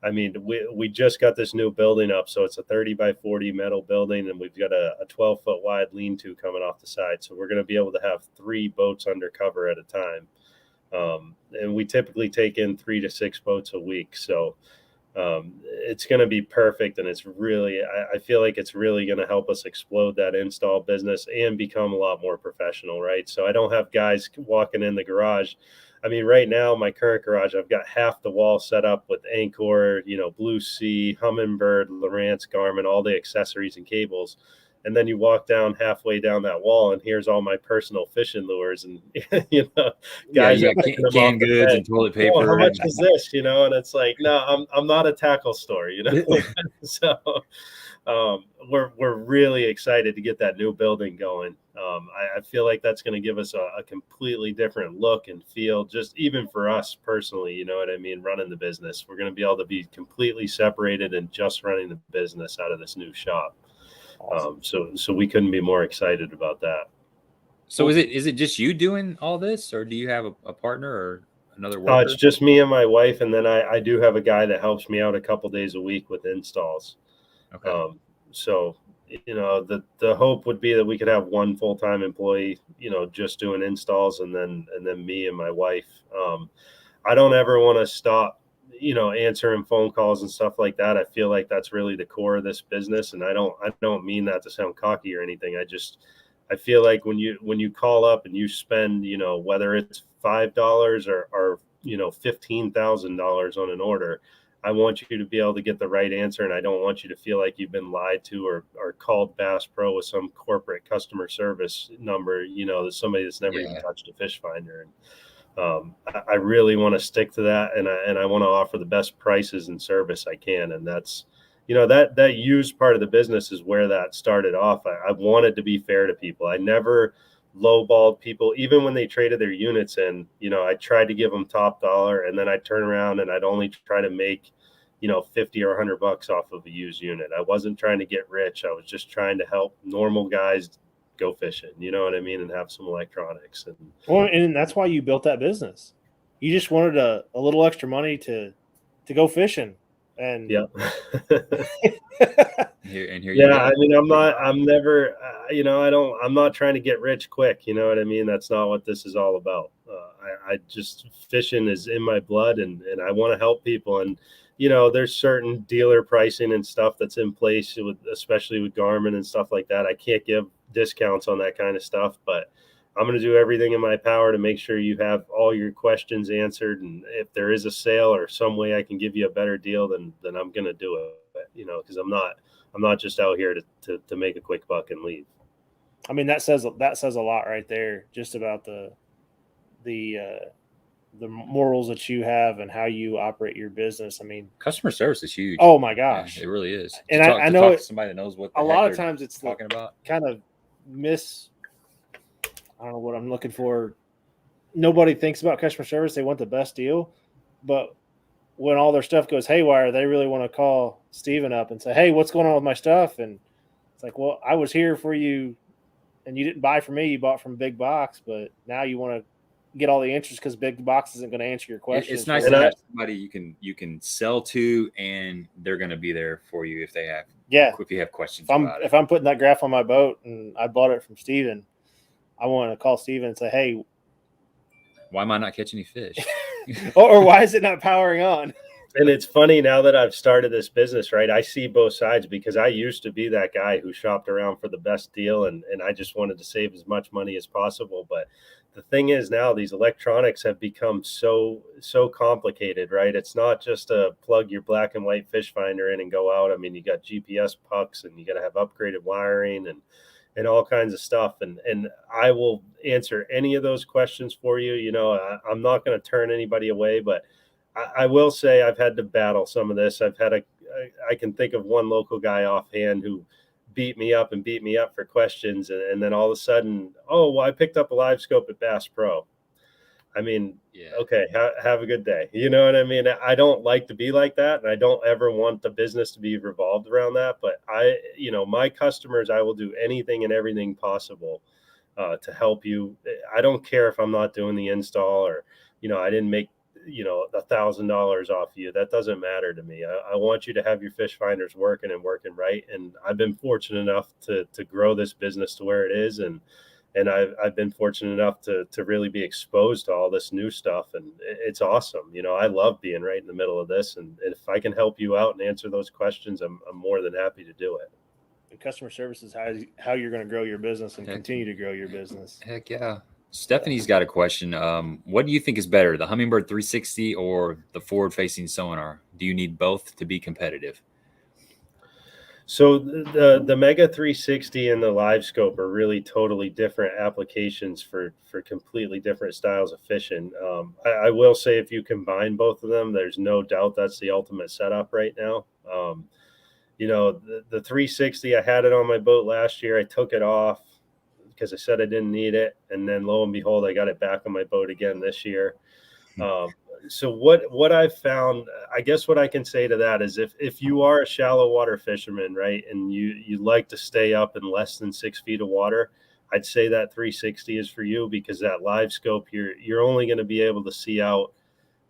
I mean, we just got this new building up, so it's a 30 by 40 metal building, and we've got a 12-foot wide lean-to coming off the side. So we're going to be able to have 3 boats under cover at a time. And we typically take in 3 to 6 boats a week. So it's going to be perfect. And it's really, I feel like it's really going to help us explode that install business and become a lot more professional, right? So I don't have guys walking in the garage. I mean, right now, my current garage, I've got half the wall set up with Anchor, Blue Sea, Humminbird, Lowrance, Garmin, all the accessories and cables. And then you walk down halfway down that wall, and here's all my personal fishing lures, and guys, you got canned goods and toilet paper. Oh, how much is this? And it's like, no, I'm not a tackle store, So we're really excited to get that new building going. I feel like that's going to give us a completely different look and feel, just even for us personally. You know what I mean? Running the business, we're going to be able to be completely separated and just running the business out of this new shop. Awesome. So we couldn't be more excited about that. So is it just you doing all this, or do you have a partner or another worker? It's just me and my wife, and then I do have a guy that helps me out a couple days a week with installs. Okay. So the hope would be that we could have one full-time employee, just doing installs, and then me and my wife. I don't ever want to stop answering phone calls and stuff like that. I feel like that's really the core of this business. And I don't mean that to sound cocky or anything. I feel like when you call up and you spend, whether it's $5 or $15,000 on an order, I want you to be able to get the right answer. And I don't want you to feel like you've been lied to or called Bass Pro with some corporate customer service number, that's somebody that's never even touched a fish finder. And I really want to stick to that, and I want to offer the best prices and service I can, and that's, that used part of the business is where that started off. I wanted to be fair to people. I never lowballed people, even when they traded their units in. I tried to give them top dollar, and then I'd turn around and I'd only try to make, $50 or $100 off of a used unit. I wasn't trying to get rich. I was just trying to help normal guys go fishing, you know what I mean, and have some electronics. And that's why you built that business. You just wanted a little extra money to go fishing. And yeah. I mean, I'm not trying to get rich quick, you know what I mean? That's not what this is all about. I just, fishing is in my blood, and I want to help people. And there's certain dealer pricing and stuff that's in place especially with Garmin and stuff like that. I can't give discounts on that kind of stuff, but I'm going to do everything in my power to make sure you have all your questions answered. And if there is a sale or some way I can give you a better deal, then I'm going to do it, because I'm not just out here to make a quick buck and leave. I mean, that says a lot right there, just about the morals that you have and how you operate your business. I mean, customer service is huge. Oh my gosh, yeah, it really is. And I know to somebody that knows what a lot of times it's talking about. Kind of I don't know what I'm looking for. Nobody thinks about customer service. They want the best deal, but when all their stuff goes haywire, they really want to call Steven up and say, "Hey, what's going on with my stuff?" And it's like, well, I was here for you, and you didn't buy from me. You bought from Big Box, but now you want to get all the answers because big box isn't going to answer your questions. It's nice to have somebody you can sell to, and they're going to be there for you if you have questions about it. If I'm putting that graph on my boat and I bought it from Steven, I want to call Steven and say, hey, why am I not catching any fish? or why is it not powering on? And it's funny now that I've started this business, right? I see both sides, because I used to be that guy who shopped around for the best deal, and I just wanted to save as much money as possible. But the thing is, now these electronics have become so complicated, right? It's not just a plug your black and white fish finder in and go out. I mean, you got GPS pucks, and you got to have upgraded wiring and all kinds of stuff. And I will answer any of those questions for you. You know, I'm not going to turn anybody away, but I will say I've had to battle some of this. I can think of one local guy offhand who beat me up for questions. And then all of a sudden, oh, well, I picked up a live scope at Bass Pro. I mean, yeah. Okay, have a good day. You know what I mean? I don't like to be like that, and I don't ever want the business to be revolved around that. But my customers, I will do anything and everything possible to help you. I don't care if I'm not doing the install, or, I didn't make, $1,000 off you. That doesn't matter to me. I want you to have your fish finders working right. And I've been fortunate enough to grow this business to where it is. And I've been fortunate enough to really be exposed to all this new stuff. And it's awesome. I love being right in the middle of this. And if I can help you out and answer those questions, I'm more than happy to do it. And customer service is how you're going to grow your business and continue to grow your business. Heck yeah. Stephanie's got a question. What do you think is better, the Humminbird 360 or the forward-facing Sonar? Do you need both to be competitive? So the Mega 360 and the Live Scope are really totally different applications for completely different styles of fishing. I will say, if you combine both of them, there's no doubt that's the ultimate setup right now. The 360, I had it on my boat last year. I took it off because I said I didn't need it. And then lo and behold, I got it back on my boat again this year. So what I've found, I guess what I can say to that is if you are a shallow water fisherman, right, and you like to stay up in less than 6 feet of water, I'd say that 360 is for you, because that Live Scope, you're only going to be able to see out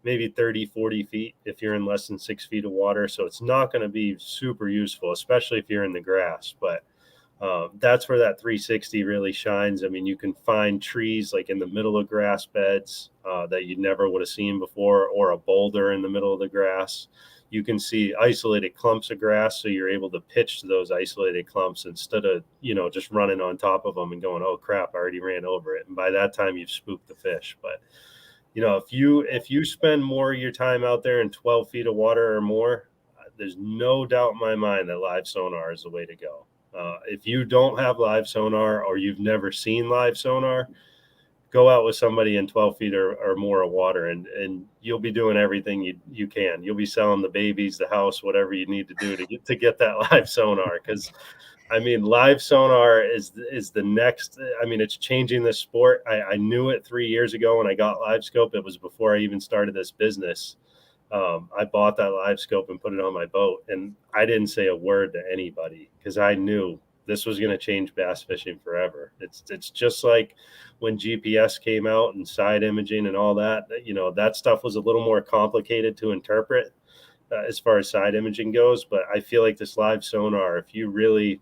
maybe 30, 40 feet if you're in less than 6 feet of water. So it's not going to be super useful, especially if you're in the grass. But that's where that 360 really shines. I mean, you can find trees like in the middle of grass beds that you never would have seen before, or a boulder in the middle of the grass. You can see isolated clumps of grass, so you're able to pitch to those isolated clumps instead of, just running on top of them and going, oh crap, I already ran over it. And by that time you've spooked the fish. But if you spend more of your time out there in 12 feet of water or more, there's no doubt in my mind that live sonar is the way to go. If you don't have live sonar, or you've never seen live sonar, go out with somebody in 12 feet or more of water, and you'll be doing everything you can. You'll be selling the babies, the house, whatever you need to do to get that live sonar. Because, I mean, live sonar is the next. I mean, it's changing the sport. I knew it 3 years ago when I got Live Scope. It was before I even started this business. I bought that Live Scope and put it on my boat, and I didn't say a word to anybody, because I knew this was going to change bass fishing forever. It's just like when GPS came out and side imaging and all that. That stuff was a little more complicated to interpret as far as side imaging goes. But I feel like this live sonar, if you really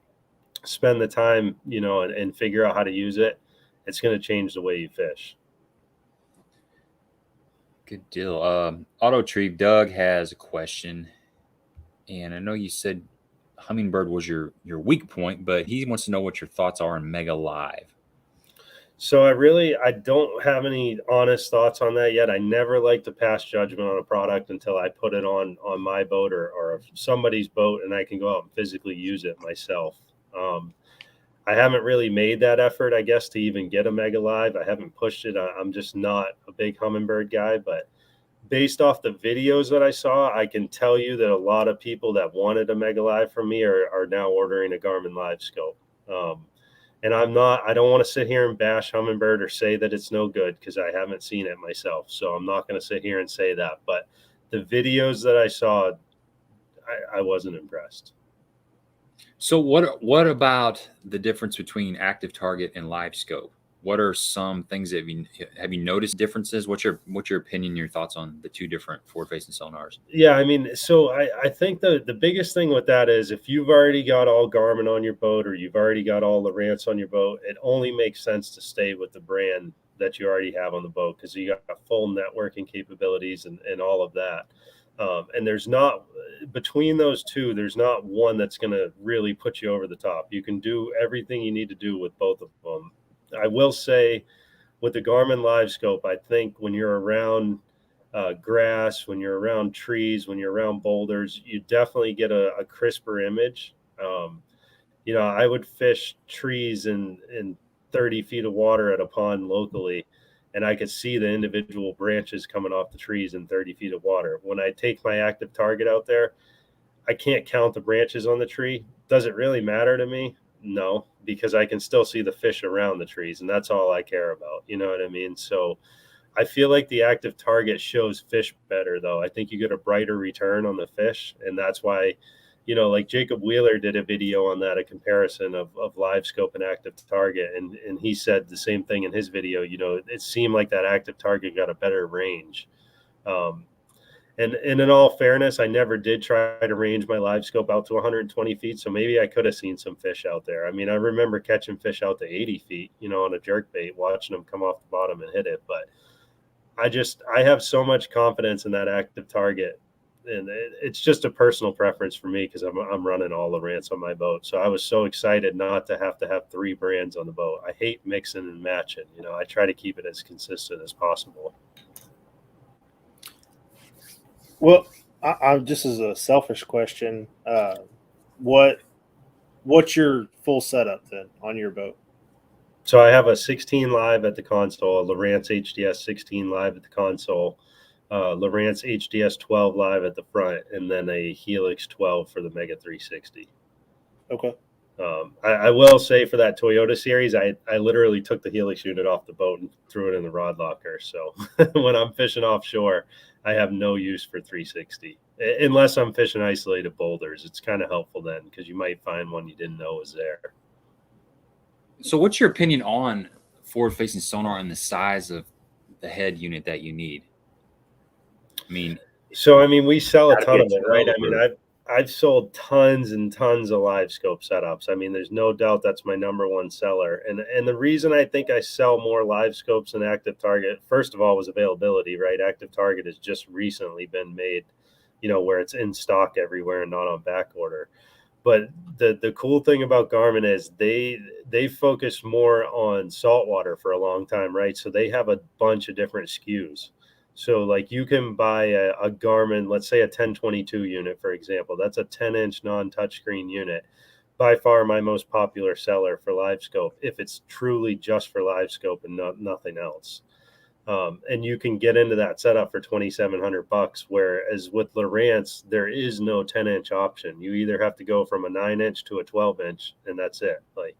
spend the time, and figure out how to use it, it's going to change the way you fish. Good deal. Auto Trieve, Doug has a question, and I know you said Humminbird was your weak point, but he wants to know what your thoughts are on Mega Live. So I don't have any honest thoughts on that yet. I never like to pass judgment on a product until I put it on my boat or somebody's boat, and I can go out and physically use it myself. I haven't really made that effort, I guess, to even get a Mega Live. I haven't pushed it. I'm just not a big Humminbird guy, but based off the videos that I saw, I can tell you that a lot of people that wanted a Mega Live from me are now ordering a Garmin Live Scope. And I don't want to sit here and bash Humminbird or say that it's no good, because I haven't seen it myself. So I'm not going to sit here and say that. But the videos that I saw, I wasn't impressed. So what about the difference between active target and live scope? what are some things that have you noticed differences? What's your opinion, your thoughts on the two different forward-facing sonars? Yeah, I mean, so I think the biggest thing with that is if you've already got all Garmin on your boat or you've already got all Lowrance on your boat, it only makes sense to stay with the brand that you already have on the boat because you got full networking capabilities and all of that. And there's not, between those two, there's not one that's going to really put you over the top. You can do everything you need to do with both of them. I will say with the Garmin Live Scope, I think when you're around grass, when you're around trees, when you're around boulders, you definitely get a crisper image. I would fish trees in 30 feet of water at a pond locally, and I could see the individual branches coming off the trees in 30 feet of water. When I take my active target out there, I can't count the branches on the tree. Does it really matter to me? No, because I can still see the fish around the trees, and that's all I care about. You know what I mean? So I feel like the active target shows fish better, though. I think you get a brighter return on the fish, and that's why, like Jacob Wheeler did a video on that, a comparison of live scope and active target, and he said the same thing in his video. It seemed like that active target got a better range. And in all fairness, I never did try to range my live scope out to 120 feet. So maybe I could have seen some fish out there. I mean, I remember catching fish out to 80 feet, on a jerk bait, watching them come off the bottom and hit it. But I have so much confidence in that active target. And it's just a personal preference for me because I'm running all Lowrance on my boat. So I was so excited not to have 3 brands on the boat. I hate mixing and matching. I try to keep it as consistent as possible. Well, I just as a selfish question, what's your full setup then on your boat? So I have a 16 live at the console, a Lowrance HDS 16 live at the console, Lowrance HDS 12 live at the front, and then a Helix 12 for the Mega 360. Okay. I will say for that Toyota series, I literally took the Helix unit off the boat and threw it in the rod locker. So when I'm fishing offshore, I have no use for 360 unless I'm fishing isolated boulders. It's kind of helpful then because you might find one you didn't know was there. So what's your opinion on forward-facing sonar and the size of the head unit that you need? We sell a ton of it, right? I mean, I've sold tons and tons of live scope setups. I mean, there's no doubt that's my number one seller. And the reason I think I sell more live scopes than active target, first of all, was availability, right? Active target has just recently been made, where it's in stock everywhere and not on back order. But the cool thing about Garmin is they focus more on saltwater for a long time, right? So they have a bunch of different SKUs. So like you can buy a Garmin, let's say a 1022 unit, for example. That's a 10-inch non-touchscreen unit. By far my most popular seller for live scope, if it's truly just for live scope and nothing else. And you can get into that setup for $2,700, whereas with Lowrance, there is no 10-inch option. You either have to go from a 9-inch to a 12-inch, and that's it. Like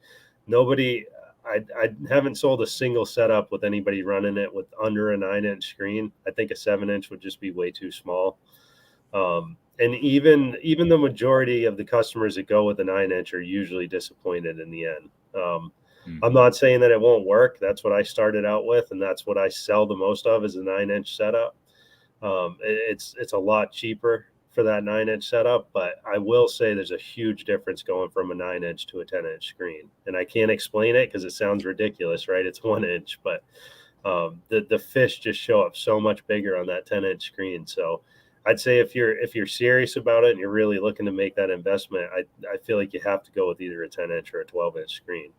I haven't sold a single setup with anybody running it with under a 9-inch screen. I think a 7-inch would just be way too small. And even the majority of the customers that go with a 9-inch are usually disappointed in the end. I'm not saying that it won't work. That's what I started out with, and that's what I sell the most of is a 9-inch setup. It's a lot cheaper for that 9-inch setup, but I will say there's a huge difference going from a 9-inch to a 10-inch screen. And I can't explain it because it sounds ridiculous, right? It's 1 inch, but the fish just show up so much bigger on that 10-inch screen. So I'd say if you're serious about it and you're really looking to make that investment, I feel like you have to go with either a 10-inch or a 12-inch screen.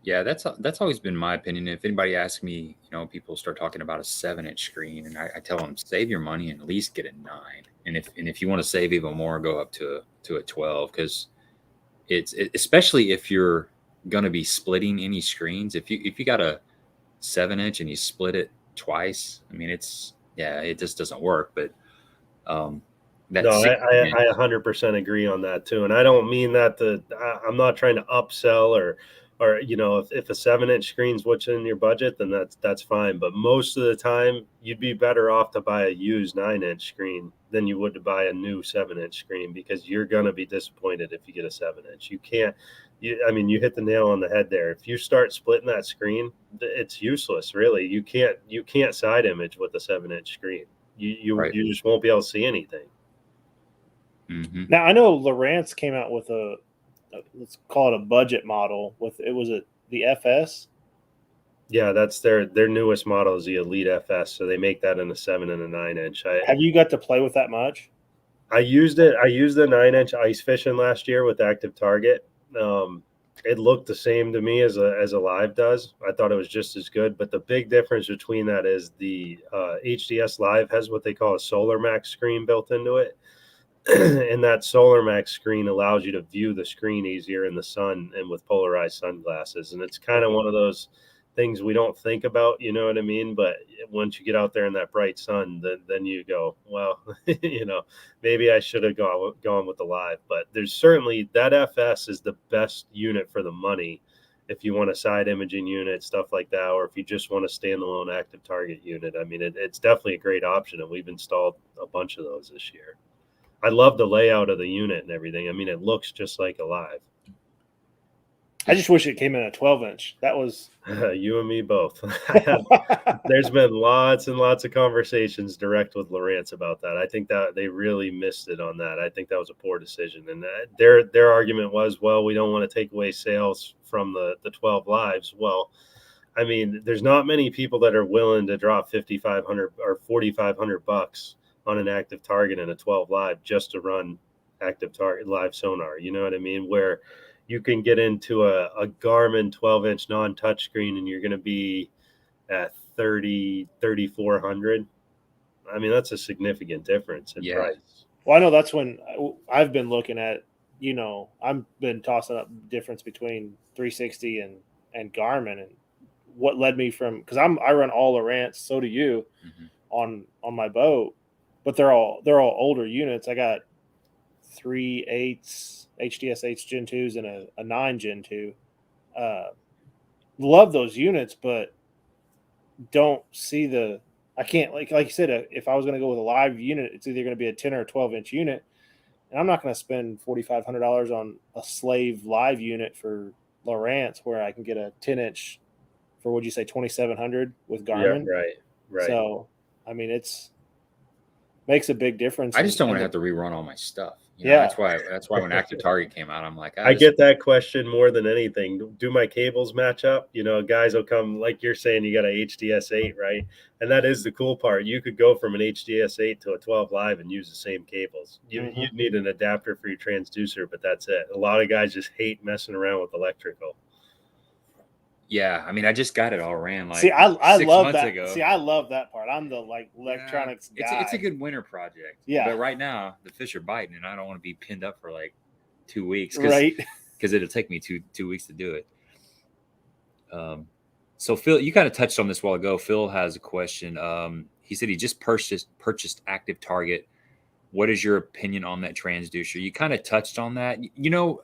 Yeah, that's always been my opinion. If anybody asks me, people start talking about a 7-inch screen, and I tell them save your money and at least get a 9. And if you want to save even more, go up to a 12 because it's especially if you're going to be splitting any screens. If you got a 7-inch and you split it twice, I mean it just doesn't work. But I 100% agree on that too. And I don't mean that I'm not trying to upsell or or, you know, if a 7-inch screen's what's in your budget, then that's fine. But most of the time you'd be better off to buy a used 9-inch screen than you would to buy a new 7-inch screen, because you're going to be disappointed if you get a 7-inch. You can't, I mean, you hit the nail on the head there. If you start splitting that screen, it's useless, really. You can't side image with a 7-inch screen. You just won't be able to see anything. Mm-hmm. Now I know Lowrance came out with let's call it a budget model with the FS. Yeah, that's their newest model is the Elite FS. So they make that in a 7 and a 9-inch. Have you got to play with that much? I used it. I used the 9-inch ice fishing last year with Active Target. It looked the same to me as a live does. I thought it was just as good, but the big difference between that is the HDS Live has what they call a Solar Max screen built into it. And that Solar Max screen allows you to view the screen easier in the sun and with polarized sunglasses. And it's kind of one of those things we don't think about, you know what I mean? But once you get out there in that bright sun, then you go, well, you know, maybe I should have gone with the Live. But there's certainly that FS is the best unit for the money if you want a side imaging unit, stuff like that, or if you just want a standalone Active Target unit. I mean, it's definitely a great option, and we've installed a bunch of those this year. I love the layout of the unit and everything. I mean, it looks just like a Live. I just wish it came in a 12-inch. That was you and me both. There's been lots and lots of conversations direct with Lowrance about that. I think that they really missed it on that. I think that was a poor decision. And their argument was, well, we don't want to take away sales from the 12 Lives. Well, I mean, there's not many people that are willing to drop $5,500 or $4,500 on an Active Target and a 12 Live just to run Active Target live sonar. You know what I mean? Where you can get into a Garmin 12-inch non-touchscreen and you're going to be at $3,400. I mean, that's a significant difference in price. Well, I know that's when I've been looking at, you know, I've been tossing up the difference between 360 and Garmin, and what led me from, because I run all Lowrance, so do you, on my boat, but they're all older units. I got 3.8 HDS-H Gen 2s and a 9 Gen 2. Love those units, but don't see I can't, like you said, if I was going to go with a live unit, it's either going to be a 10 or a 12-inch unit, and I'm not going to spend $4,500 on a slave live unit for Lowrance where I can get a 10-inch for, would you say, $2,700 with Garmin? Yeah, right. So, I mean, makes a big difference. I just don't want to have to rerun all my stuff. You know, Yeah, that's why when Active Target came out, I'm like, I get that question more than anything. Do my cables match up? You know, guys will come, like you're saying, you got a HDS-8, right? And that is the cool part. You could go from an HDS-8 to a 12 Live and use the same cables. You'd need an adapter for your transducer, but that's it. A lot of guys just hate messing around with electrical. Yeah, I mean, I just got it all ran like I love 6 months that. ago. See, I love that part. I'm the electronics guy. It's a good winter project. Yeah, but right now the fish are biting, and I don't want to be pinned up for like 2 weeks, right? Because it'll take me two weeks to do it. So Phil, you kind of touched on this a while ago. Phil has a question. He said he just purchased Active Target. What is your opinion on that transducer? You kind of touched on that. You know,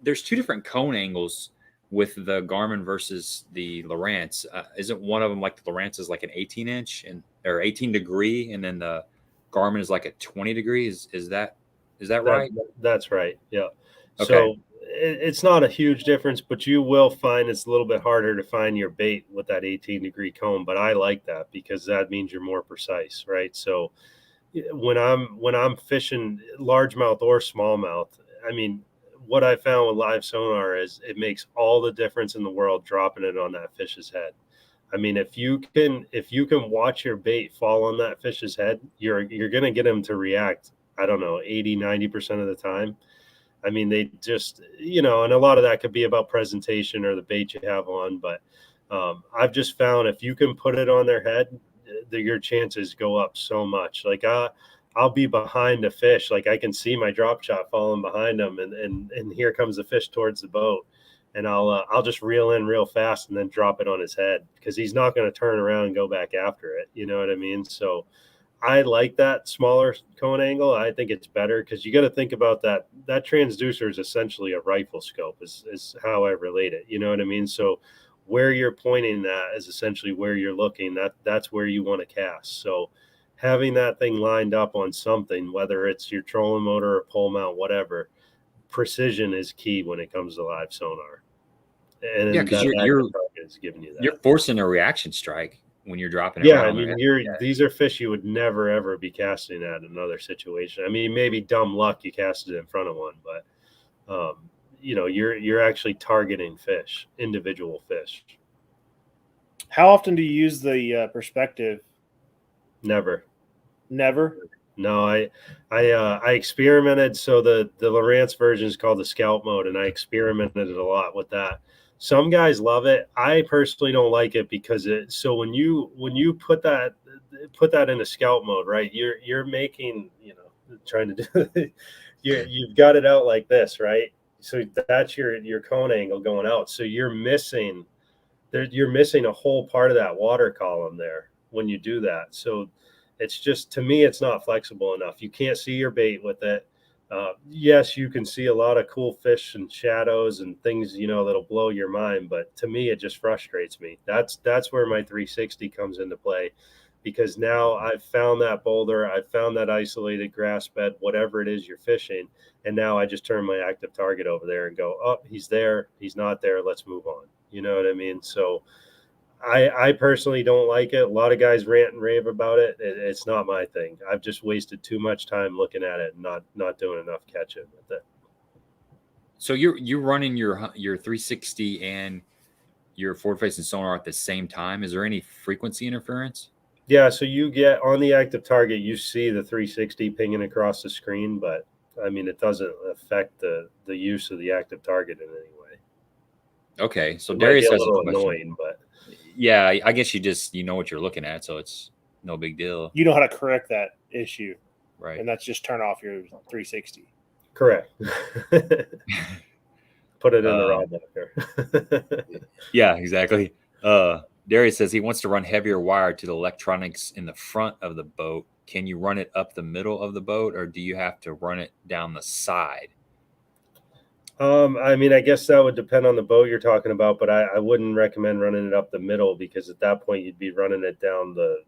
there's two different cone angles with the Garmin versus the Lowrance. Isn't one of them like the Lowrance is like an 18-inch or 18 degree, and then the Garmin is like a 20 degree? Is that right? That's right. Yeah. Okay. So it's not a huge difference, but you will find it's a little bit harder to find your bait with that 18-degree cone. But I like that because that means you're more precise, right? So when I'm fishing largemouth or smallmouth, I mean, what I found with live sonar is it makes all the difference in the world dropping it on that fish's head. I mean, if you can watch your bait fall on that fish's head, you're going to get him to react, I don't know, 80-90% of the time. I mean, they just, you know, and a lot of that could be about presentation or the bait you have on. But I've just found if you can put it on their head, your chances go up so much. Like I'll be behind a fish, like I can see my drop shot falling behind them, and here comes the fish towards the boat, and I'll just reel in real fast and then drop it on his head because he's not going to turn around and go back after it. You know what I mean? So I like that smaller cone angle. I think it's better because you got to think about that. That transducer is essentially a rifle scope is how I relate it. You know what I mean? So where you're pointing that is essentially where you're looking. That's where you want to cast. So having that thing lined up on something, whether it's your trolling motor or pole mount, whatever, precision is key when it comes to live sonar. And Yeah, because you're is giving you that. You're forcing a reaction strike when you're dropping it. Yeah, right I mean, these are fish you would never ever be casting at in another situation. I mean, maybe dumb luck you casted it in front of one, but you know, you're actually targeting fish, individual fish. How often do you use the perspective? Never. No, I experimented. So the Lowrance version is called the Scout mode, and I experimented a lot with that. Some guys love it. I personally don't like it because when you put that in a Scout mode, right? You're making, you know, trying to do you've got it out like this, right? So that's your cone angle going out. So you're missing a whole part of that water column there when you do that. So it's just, to me, it's not flexible enough. You can't see your bait with it. Yes, you can see a lot of cool fish and shadows and things, you know, that'll blow your mind. But to me, it just frustrates me. That's where my 360 comes into play, because now I've found that boulder, I've found that isolated grass bed, whatever it is you're fishing. And now I just turn my active target over there and go, oh, he's there. He's not there. Let's move on. You know what I mean? So I personally don't like it. A lot of guys rant and rave about it. It's not my thing. I've just wasted too much time looking at it and not doing enough catching with it. So you're running your 360 and your forward facing sonar at the same time. Is there any frequency interference? Yeah, so you get on the active target, you see the 360 pinging across the screen, but I mean, it doesn't affect the use of the active target in any way. Okay, so it Darius might be has a little annoying, but yeah, I guess you know what you're looking at, so it's no big deal. You know how to correct that issue, Right? And that's just turn off your 360. Correct. Put it in the rod locker. Yeah, exactly. Darius says he wants to run heavier wire to the electronics in the front of the boat. Can you run it up the middle of the boat, or do you have to run it down the side? I mean, I guess that would depend on the boat you're talking about, but I wouldn't recommend running it up the middle, because at that point you'd be running it down the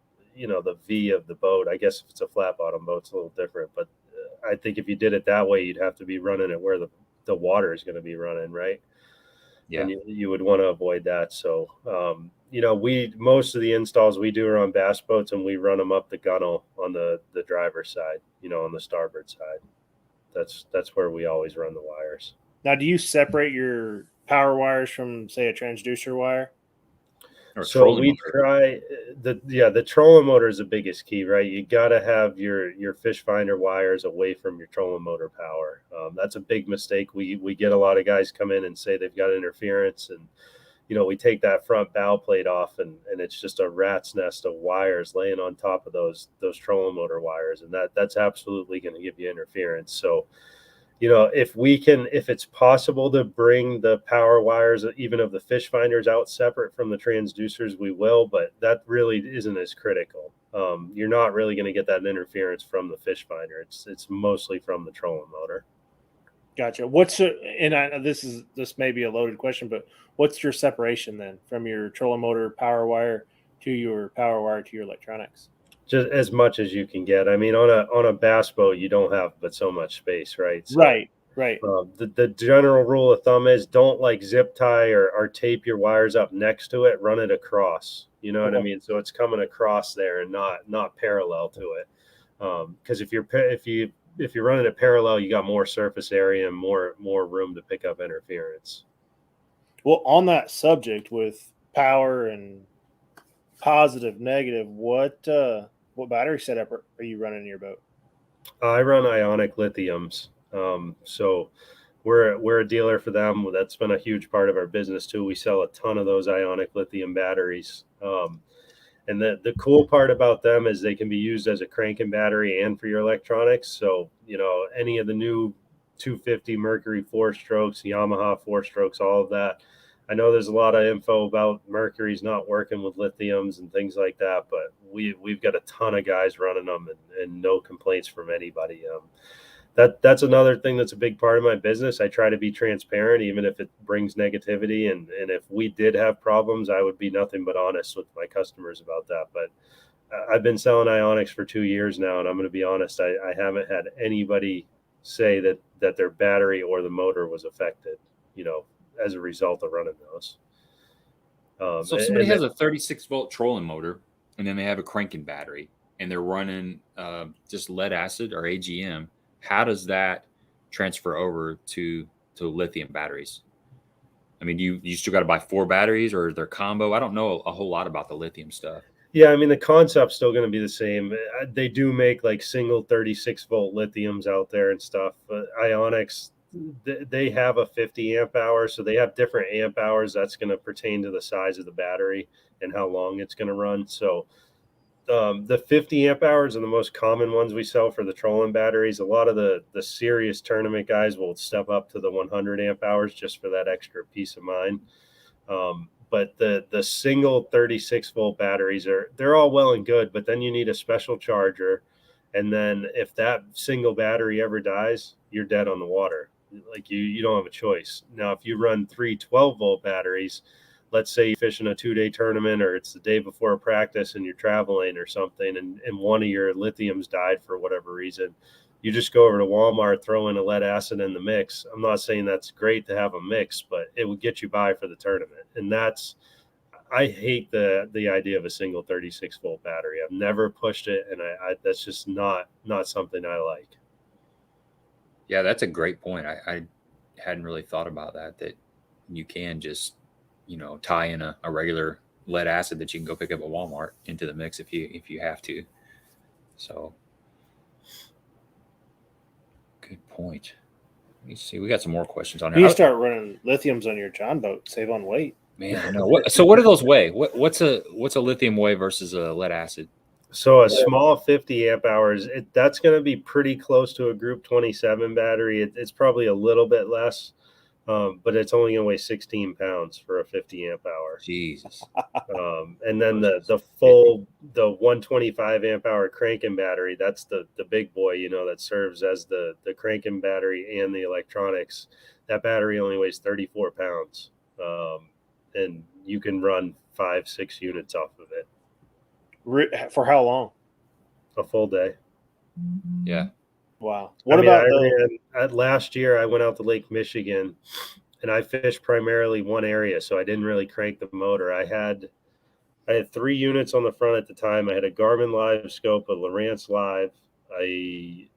V of the boat. I guess if it's a flat bottom boat, it's a little different, but I think if you did it that way, you'd have to be running it where the water is going to be running, right? Yeah. And you would want to avoid that. So, most of the installs we do are on bass boats, and we run them up the gunnel on the driver's side, on the starboard side. That's where we always run the wires. Now, do you separate your power wires from, say, a transducer wire? So we try the trolling motor is the biggest key, right? You got to have your fish finder wires away from your trolling motor power. That's a big mistake. We get a lot of guys come in and say they've got interference, and we take that front bow plate off, and it's just a rat's nest of wires laying on top of those trolling motor wires, and that's absolutely going to give you interference. So if it's possible to bring the power wires, even of the fish finders, out separate from the transducers, we will, but that really isn't as critical. You're not really going to get that interference from the fish finder. It's mostly from the trolling motor. Gotcha. This may be a loaded question, but what's your separation then from your trolling motor power wire to your power wire to your electronics? Just as much as you can get. I mean, on a bass boat, you don't have but so much space, right? So, right. The general rule of thumb is don't zip tie or tape your wires up next to it. Run it across. You know what I mean? So it's coming across there and not parallel to it. Because if you're running it parallel, you got more surface area and more room to pick up interference. Well, on that subject with power and positive, negative, what battery setup are you running in your boat? I run ionic lithiums. So we're a dealer for them. That's been a huge part of our business too. We sell a ton of those ionic lithium batteries. And the cool part about them is they can be used as a cranking battery and for your electronics. So, any of the new 250 Mercury 4-strokes, Yamaha 4-strokes, all of that, I know there's a lot of info about mercury's not working with lithiums and things like that, but we've got a ton of guys running them and no complaints from anybody. That's another thing that's a big part of my business. I try to be transparent, even if it brings negativity. And if we did have problems, I would be nothing but honest with my customers about that. But I've been selling ionics for 2 years now, and I'm going to be honest, I haven't had anybody say that their battery or the motor was affected, as a result of running those. So if somebody has a 36-volt trolling motor, and then they have a cranking battery, and they're running just lead acid or AGM, how does that transfer over to lithium batteries? I mean, you still got to buy 4 batteries, or they're combo? I don't know a whole lot about the lithium stuff. Yeah, I mean, the concept's still going to be the same. They do make like single 36-volt lithiums out there and stuff. But ionics, they have a 50 amp hour, so they have different amp hours. That's going to pertain to the size of the battery and how long it's going to run. So the 50 amp hours are the most common ones we sell for the trolling batteries. A lot of the serious tournament guys will step up to the 100 amp hours just for that extra peace of mind. But the single 36-volt batteries they're all well and good, but then you need a special charger. And then if that single battery ever dies, you're dead on the water. Like you don't have a choice. Now, if you run 3 12-volt batteries, let's say you're fishing a 2-day tournament, or it's the day before a practice and you're traveling or something, and one of your lithiums died for whatever reason, you just go over to Walmart, throw in a lead acid in the mix. I'm not saying that's great to have a mix, but it would get you by for the tournament. And I hate the idea of a single 36-volt battery. I've never pushed it, and I that's just not something I like. Yeah, that's a great point. I hadn't really thought about that you can just, tie in a regular lead acid that you can go pick up at Walmart into the mix if you have to. So good point. Let me see. We got some more questions on here. You start running lithiums on your John boat, save on weight. Man, I know. So what do those weigh? What's a lithium weigh versus a lead acid? So a small 50 amp hours, that's going to be pretty close to a Group 27 battery. It's probably a little bit less, but it's only going to weigh 16 pounds for a 50 amp hour. Jesus. And then the 125 amp hour cranking battery, that's the big boy, that serves as the cranking battery and the electronics. That battery only weighs 34 pounds. And you can run 5-6 units off of it. For how long? A full day. Yeah. Wow. What about last year? I went out to Lake Michigan, and I fished primarily one area, so I didn't really crank the motor. I had 3 units on the front at the time. I had a Garmin Live Scope, a Lowrance Live, a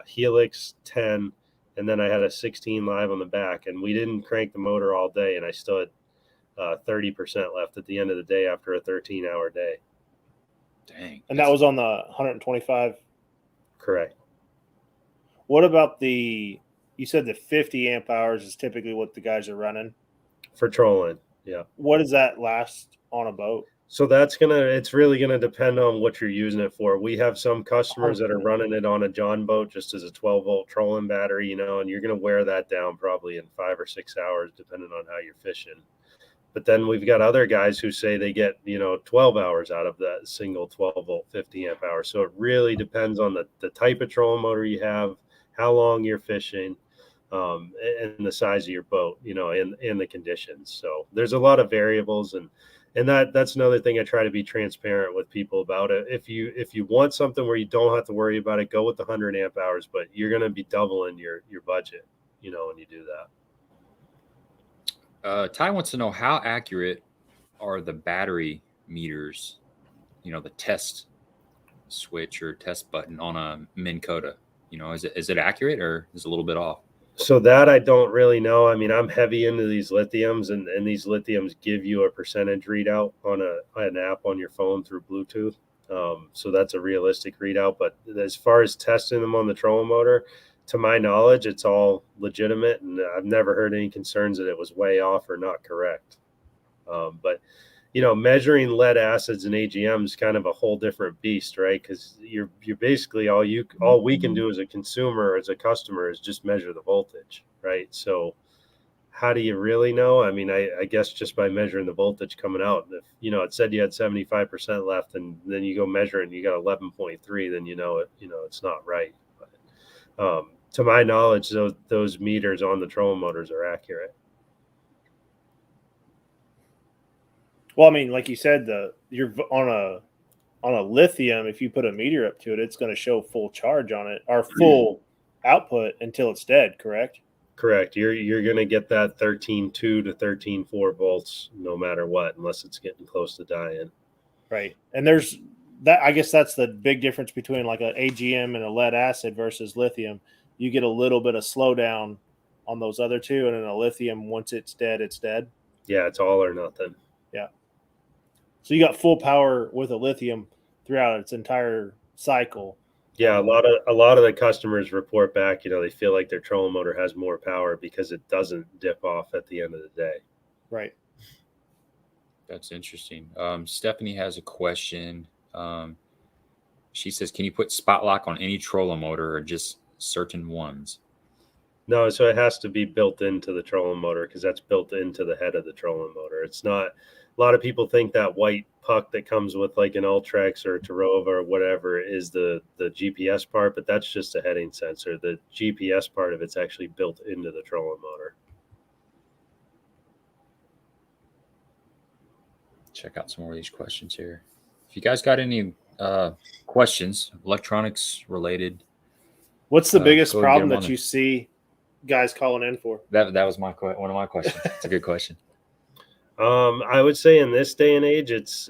Helix 10, and then I had a 16 Live on the back. And we didn't crank the motor all day, and I still had 30% left at the end of the day after a 13-hour day. Dang. And that was on the 125? Correct. What about you said the 50 amp hours is typically what the guys are running? For trolling, yeah. What does that last on a boat? So it's really going to depend on what you're using it for. We have some customers that are running it on a John boat just as a 12-volt trolling battery, and you're going to wear that down probably in 5 or 6 hours, depending on how you're fishing. But then we've got other guys who say they get, 12 hours out of that single 12-volt 50 amp hour. So it really depends on the type of trolling motor you have, how long you're fishing, and the size of your boat, and the conditions. So there's a lot of variables, and that's another thing I try to be transparent with people about it. If you want something where you don't have to worry about it, go with the 100 amp hours, but you're going to be doubling your budget, when you do that. Ty wants to know, how accurate are the battery meters, the test switch or test button on a Minn Kota? Is it accurate, or is it a little bit off? So that I don't really know. I mean, I'm heavy into these lithiums, and these lithiums give you a percentage readout on an app on your phone through Bluetooth. So that's a realistic readout. But as far as testing them on the trolling motor, to my knowledge, it's all legitimate, and I've never heard any concerns that it was way off or not correct. But measuring lead acids and AGM is kind of a whole different beast, right? Because you're basically all we can do as a consumer, as a customer, is just measure the voltage, right? So how do you really know? I mean, I guess just by measuring the voltage coming out. If it said you had 75% left, and then you go measure it and you got 11.3, then it's not right. But, to my knowledge, those meters on the trolling motors are accurate. Well, I mean, like you said, you're on a lithium. If you put a meter up to it, it's going to show full charge on it or full output until it's dead. Correct. Correct. You're going to get that 13.2 to 13.4 volts no matter what, unless it's getting close to dying. Right. And there's that. I guess that's the big difference between like an AGM and a lead acid versus lithium. You get a little bit of slowdown on those other two, and in a lithium, once it's dead, it's dead. Yeah, it's all or nothing. Yeah. So you got full power with a lithium throughout its entire cycle. Yeah, a lot of the customers report back, they feel like their trolling motor has more power because it doesn't dip off at the end of the day. Right. That's interesting. Stephanie has a question. She says, can you put spot lock on any trolling motor or just certain ones? No, so it has to be built into the trolling motor because that's built into the head of the trolling motor. It's not. A lot of people think that white puck that comes with like an Ultrex or a Tarova or whatever is the GPS part, but that's just a heading sensor. The GPS part of it's actually built into the trolling motor. Check out some more of these questions here. If you guys got any questions, electronics related. What's the biggest problem that you see guys calling in for? That was one of my questions. It's a good question. I would say in this day and age, it's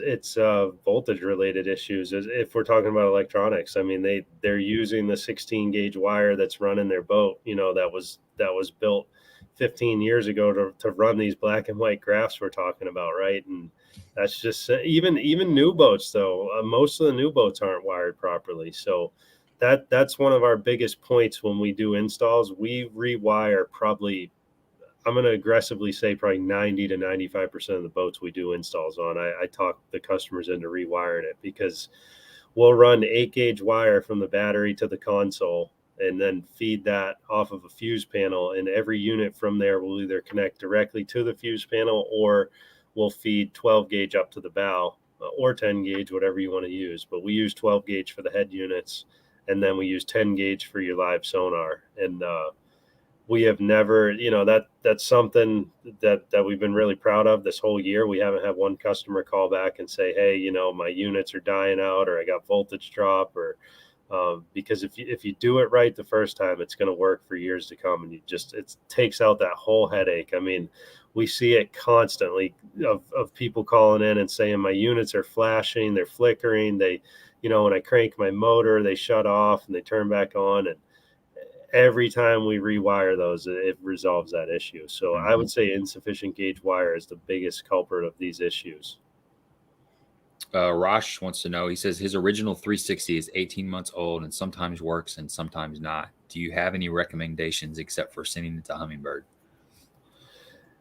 voltage related issues. If we're talking about electronics, I mean they're using the 16 gauge wire that's running their boat. That was built 15 years ago to run these black and white graphs we're talking about, right? And that's just even new boats though. Most of the new boats aren't wired properly, so that's one of our biggest points when we do installs. We rewire probably. I'm going to aggressively say probably 90 to 95% of the boats we do installs on. I talk the customers into rewiring it because we'll run 8 gauge wire from the battery to the console and then feed that off of a fuse panel. And every unit from there will either connect directly to the fuse panel or we'll feed 12 gauge up to the bow or 10 gauge, whatever you want to use. But we use 12 gauge for the head units, and then we use 10 gauge for your live sonar. And, we have never, that's something that we've been really proud of this whole year. We haven't had one customer call back and say, hey, my units are dying out or I got voltage drop or because if you do it right the first time, it's going to work for years to come. And it takes out that whole headache. I mean, we see it constantly of people calling in and saying my units are flashing, they're flickering. They, when I crank my motor, they shut off and they turn back on. And every time we rewire those, it resolves that issue. So I would say insufficient gauge wire is the biggest culprit of these issues. Rosh wants to know, he says his original 360 is 18 months old and sometimes works and sometimes not. Do you have any recommendations except for sending it to Humminbird?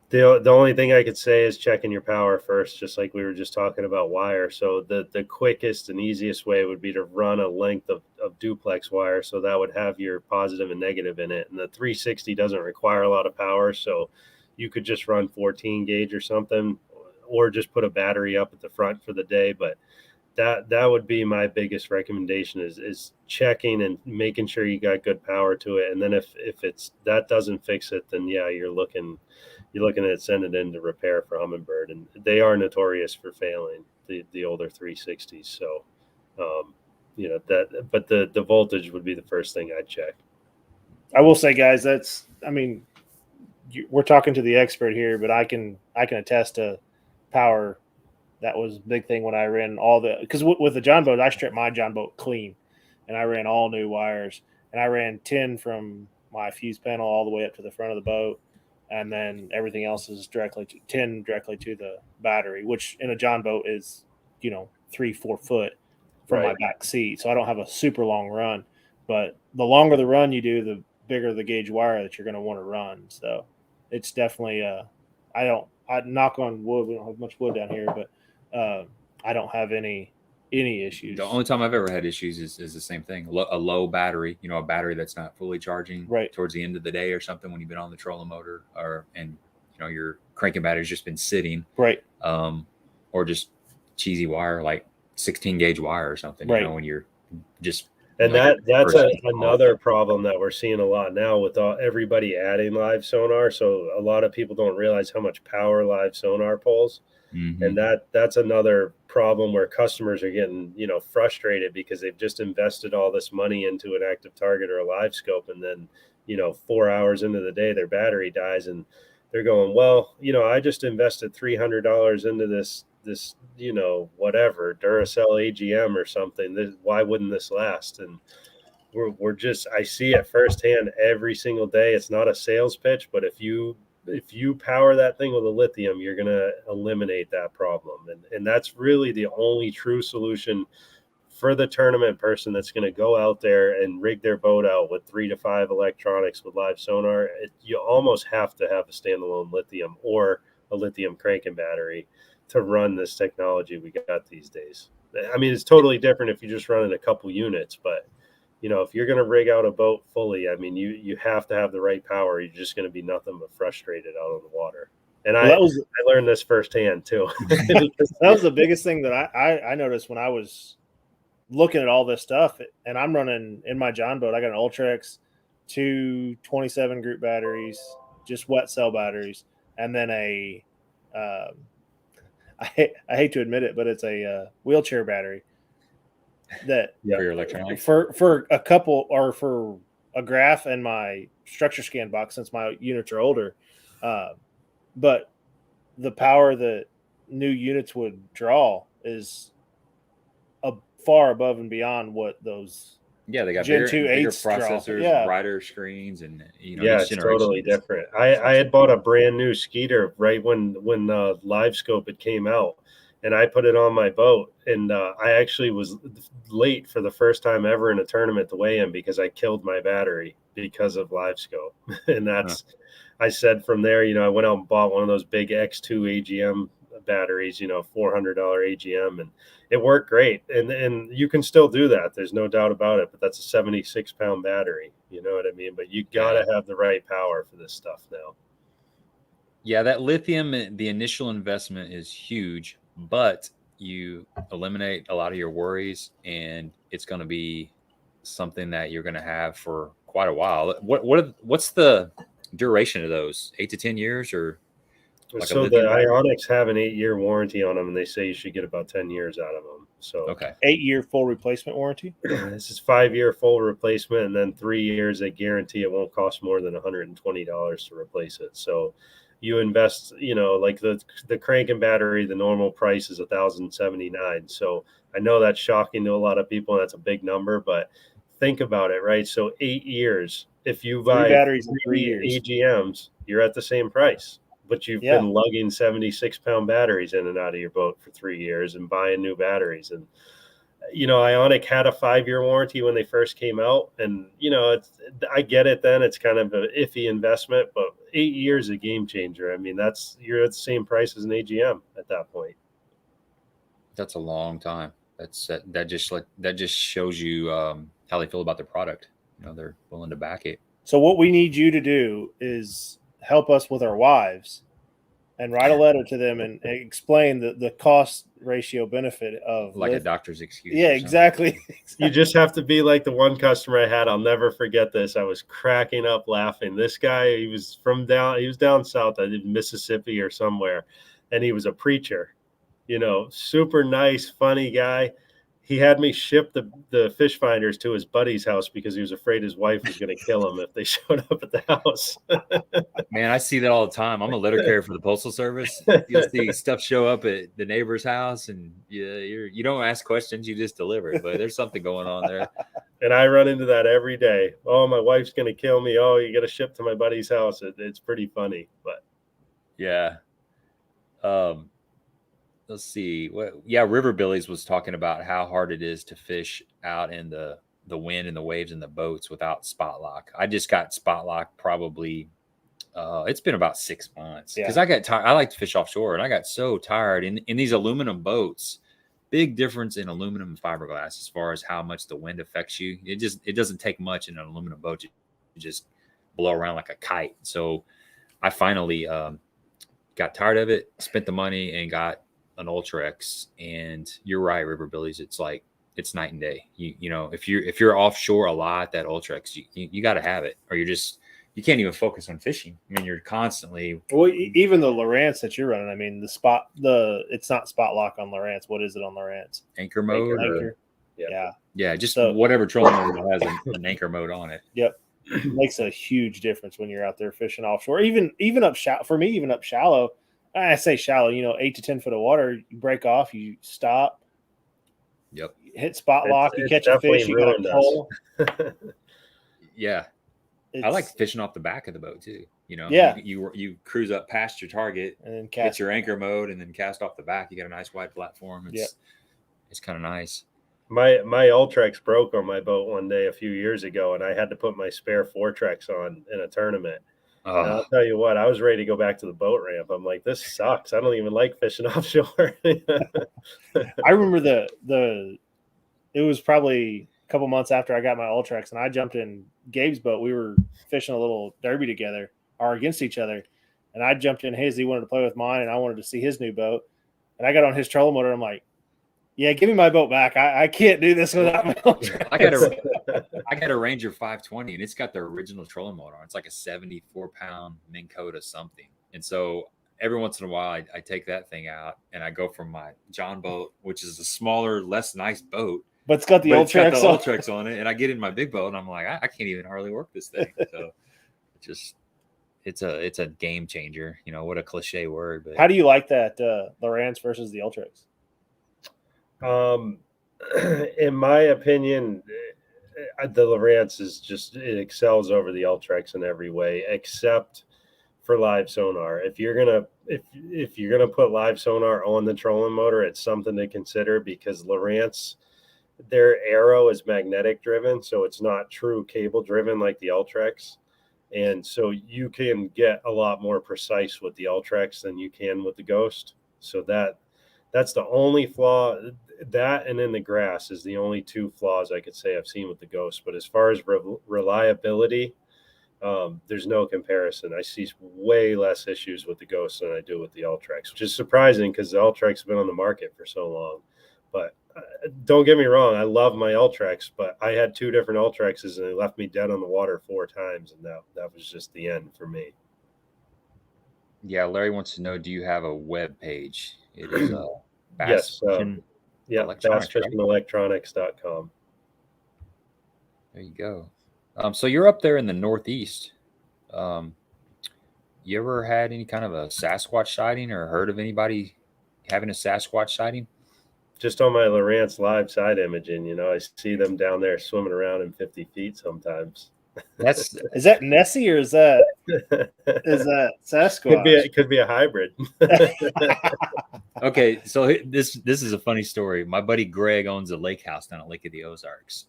The only thing I could say is checking your power first, just like we were just talking about wire. So the quickest and easiest way would be to run a length of duplex wire. So that would have your positive and negative in it. And the 360 doesn't require a lot of power. So you could just run 14 gauge or something, or just put a battery up at the front for the day. But that would be my biggest recommendation is checking and making sure you got good power to it. And then if that doesn't fix it, then yeah, you're looking at sending it in to repair for Humminbird, and they are notorious for failing the older 360s. So, but the voltage would be the first thing I'd check. I will say, guys, we're talking to the expert here, but I can attest to power. That was a big thing when I ran because with the John boat, I stripped my John boat clean and I ran all new wires, and I ran 10 from my fuse panel all the way up to the front of the boat. And then everything else is directly to the battery, which in a John boat is, 3-4 foot from my back seat. So I don't have a super long run, but the longer the run you do, the bigger the gauge wire that you're going to want to run. So it's definitely, I knock on wood. We don't have much wood down here, but I don't have any issues. The only time I've ever had issues is the same thing. A low battery, a battery that's not fully charging towards the end of the day or something when you've been on the trolling motor and your cranking battery's just been sitting, right, or just cheesy wire like 16 gauge wire or something. Right. When you're just and that's another problem that we're seeing a lot now with everybody adding live sonar. So a lot of people don't realize how much power live sonar pulls. And that's another problem where customers are getting, frustrated because they've just invested all this money into an active target or a live scope. And then, 4 hours into the day, their battery dies and they're going, well, I just invested $300 into this, whatever Duracell AGM or something. Why wouldn't this last? And I see it firsthand every single day. It's not a sales pitch, but if you power that thing with a lithium, you're going to eliminate that problem. And that's really the only true solution for the tournament person that's going to go out there and rig their boat out with 3 to 5 electronics with live sonar. You almost have to have a standalone lithium or a lithium cranking battery to run this technology we got these days. I mean, it's totally different if you're just running a couple units, but if you're going to rig out a boat fully, I mean, you have to have the right power. You're just going to be nothing but frustrated out on the water. And I learned this firsthand too. That was the biggest thing that I noticed when I was looking at all this stuff. And I'm running in my John boat. I got an Ultrex, 2 27 group batteries, just wet cell batteries, and then I hate to admit it, but it's a wheelchair battery. That for your electronics, for a couple, or for a graph and my structure scan box, since my units are older, but the power that new units would draw is far above and beyond what those they got Gen bigger 2 processors, brighter screens, and it's totally different. I had bought a brand new Skeeter right when Live Scope it came out. And I put it on my boat, and I actually was late for the first time ever in a tournament to weigh in because I killed my battery because of live scope. And I said from there, I went out and bought one of those big X2 AGM batteries, $400 AGM, and it worked great. And you can still do that. There's no doubt about it, but that's a 76-pound battery. You know what I mean? But you got to have the right power for this stuff now. Yeah, that lithium, the initial investment is huge, but you eliminate a lot of your worries, and it's going to be something that you're going to have for quite a while. What's the duration of those? 8 to 10 years, or like so the Ionics have an 8-year warranty on them, and they say you should get about 10 years out of them. So 8-year full replacement warranty. This is 5-year full replacement, and then 3 years they guarantee it won't cost more than $120 to replace it. So you invest, like the cranking battery, the normal price is $1,079. So I know that's shocking to a lot of people, and that's a big number, but think about it, right? So 8 years, if you buy 3 batteries in 3 years, AGMs, you're at the same price, but you've been lugging 76-pound batteries in and out of your boat for 3 years and buying new batteries. And Ionic had a 5-year warranty when they first came out, and I get it. Then it's kind of an iffy investment, but 8 years is a game changer. I mean, you're at the same price as an AGM at that point. That's a long time. That just shows you how they feel about their product. They're willing to back it. So what we need you to do is help us with our wives and write a letter to them and explain the cost ratio benefit of a doctor's excuse. Yeah, exactly. You just have to be like the one customer I had. I'll never forget this. I was cracking up laughing. This guy, he was down south, I think Mississippi or somewhere, and he was a preacher, super nice, funny guy. He had me ship the fish finders to his buddy's house because he was afraid his wife was going to kill him if they showed up at the house. Man, I see that all the time. I'm a letter carrier for the Postal Service. You'll see stuff show up at the neighbor's house, and you don't ask questions, you just deliver it. But there's something going on there. And I run into that every day. Oh, my wife's going to kill me. Oh, you got to ship to my buddy's house. It's pretty funny, but yeah. Let's see. River Billies was talking about how hard it is to fish out in the wind and the waves and the boats without spot lock. I just got spot lock probably. It's been about 6 months because I got tired. I like to fish offshore, and I got so tired in these aluminum boats. Big difference in aluminum and fiberglass as far as how much the wind affects you. It doesn't take much in an aluminum boat. You just blow around like a kite. So I finally got tired of it, spent the money, and got an Ultrex. And you're right, River Billies. It's like it's night and day. You know, if you're offshore a lot, that Ultrex, you got to have it, or you can't even focus on fishing. I mean, you're constantly. Well, even the Lowrance that you're running, I mean, it's not spot lock on Lowrance. What is it on Lowrance? Anchor mode. Anchor. Yeah. Yeah, just whatever trolling mode has an anchor mode on it. Yep. It makes a huge difference when you're out there fishing offshore. Even up shallow. For me, even up shallow. I say shallow. 8 to 10 foot of water. You break off. You stop. Yep. Hit spot lock. You catch a fish. You got a pole. Yeah. I like fishing off the back of the boat too. Yeah. You cruise up past your target and then hit your anchor mode and then cast off the back. You got a nice wide platform. It's kind of nice. My Ultrex broke on my boat one day a few years ago, and I had to put my spare Fortrex on in a tournament. And I'll tell you what, I was ready to go back to the boat ramp. I'm like, this sucks. I don't even like fishing offshore. I remember it was probably a couple months after I got my Ultrex, and I jumped in Gabe's boat. We were fishing a little derby together or against each other. And I jumped in his. He wanted to play with mine, and I wanted to see his new boat. And I got on his trolling motor. I'm like, yeah, give me my boat back. I can't do this without my Ultrex. I got a Ranger 520, and it's got the original trolling motor on. It's like a 74-pound Minn Kota something. And so every once in a while, I take that thing out, and I go from my John boat, which is a smaller, less nice boat. But it's got the Ultrex on it, and I get in my big boat, and I'm like, I can't even hardly work this thing. So it's a game changer. What a cliche word. But how do you like that Lowrance versus the Ultrex? In my opinion, the Lowrance it excels over the Ultrex in every way, except for live sonar. If you're gonna put live sonar on the trolling motor, it's something to consider, because Lowrance, their arrow is magnetic driven, so it's not true cable driven like the Ultrex. And so you can get a lot more precise with the Ultrex than you can with the Ghost. So that's the only flaw. That and in the grass is the only two flaws I could say I've seen with the Ghost. But as far as reliability, there's no comparison. I see way less issues with the Ghost than I do with the Ultrex, which is surprising because the Ultrex has been on the market for so long. But don't get me wrong, I love my Ultrex, but I had two different Ultrexes and they left me dead on the water 4 times, and that was just the end for me. Yeah, Larry wants to know, do you have a web page? It is BassFishin BassFishinElectronics.com. There you go. So you're up there in the Northeast. You ever had any kind of a Sasquatch sighting or heard of anybody having a Sasquatch sighting? Just on my Lowrance live side imaging, I see them down there swimming around in 50 feet sometimes. Is that Nessie or is that Sasquatch? It could be a hybrid. Okay, so this is a funny story. My buddy Greg owns a lake house down at Lake of the Ozarks,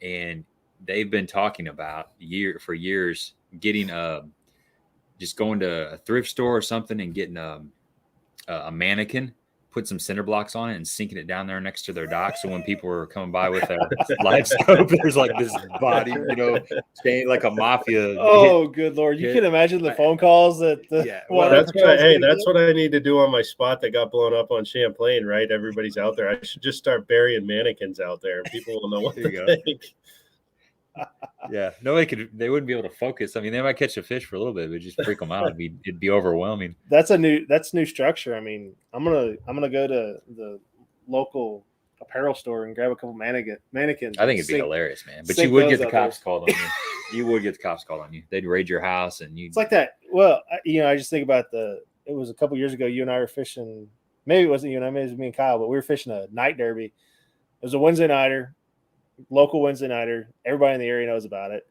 and they've been talking about for years getting just going to a thrift store or something and getting a mannequin, put some cinder blocks on it and sinking it down there next to their dock. So when people were coming by with a live scope, there's like this body, staying like a mafia. Good Lord. You can imagine the phone calls that that's what I need to do on my spot that got blown up on Champlain, right? Everybody's out there. I should just start burying mannequins out there and people will know what to think. Yeah, they wouldn't be able to focus. I mean, they might catch a fish for a little bit, but just freak them out. It'd be overwhelming. That's new structure. I mean, I'm gonna go to the local apparel store and grab a couple mannequins. I think it'd be hilarious, man. But you would get the cops called on you. You would get the cops called on you. They'd raid your house and you. It's like that. Well, I just think about it was a couple years ago. You and I were fishing. Maybe it wasn't you and I. Maybe it was me and Kyle. But we were fishing a night derby. It was a Wednesday nighter. Local Wednesday nighter, everybody in the area knows about it.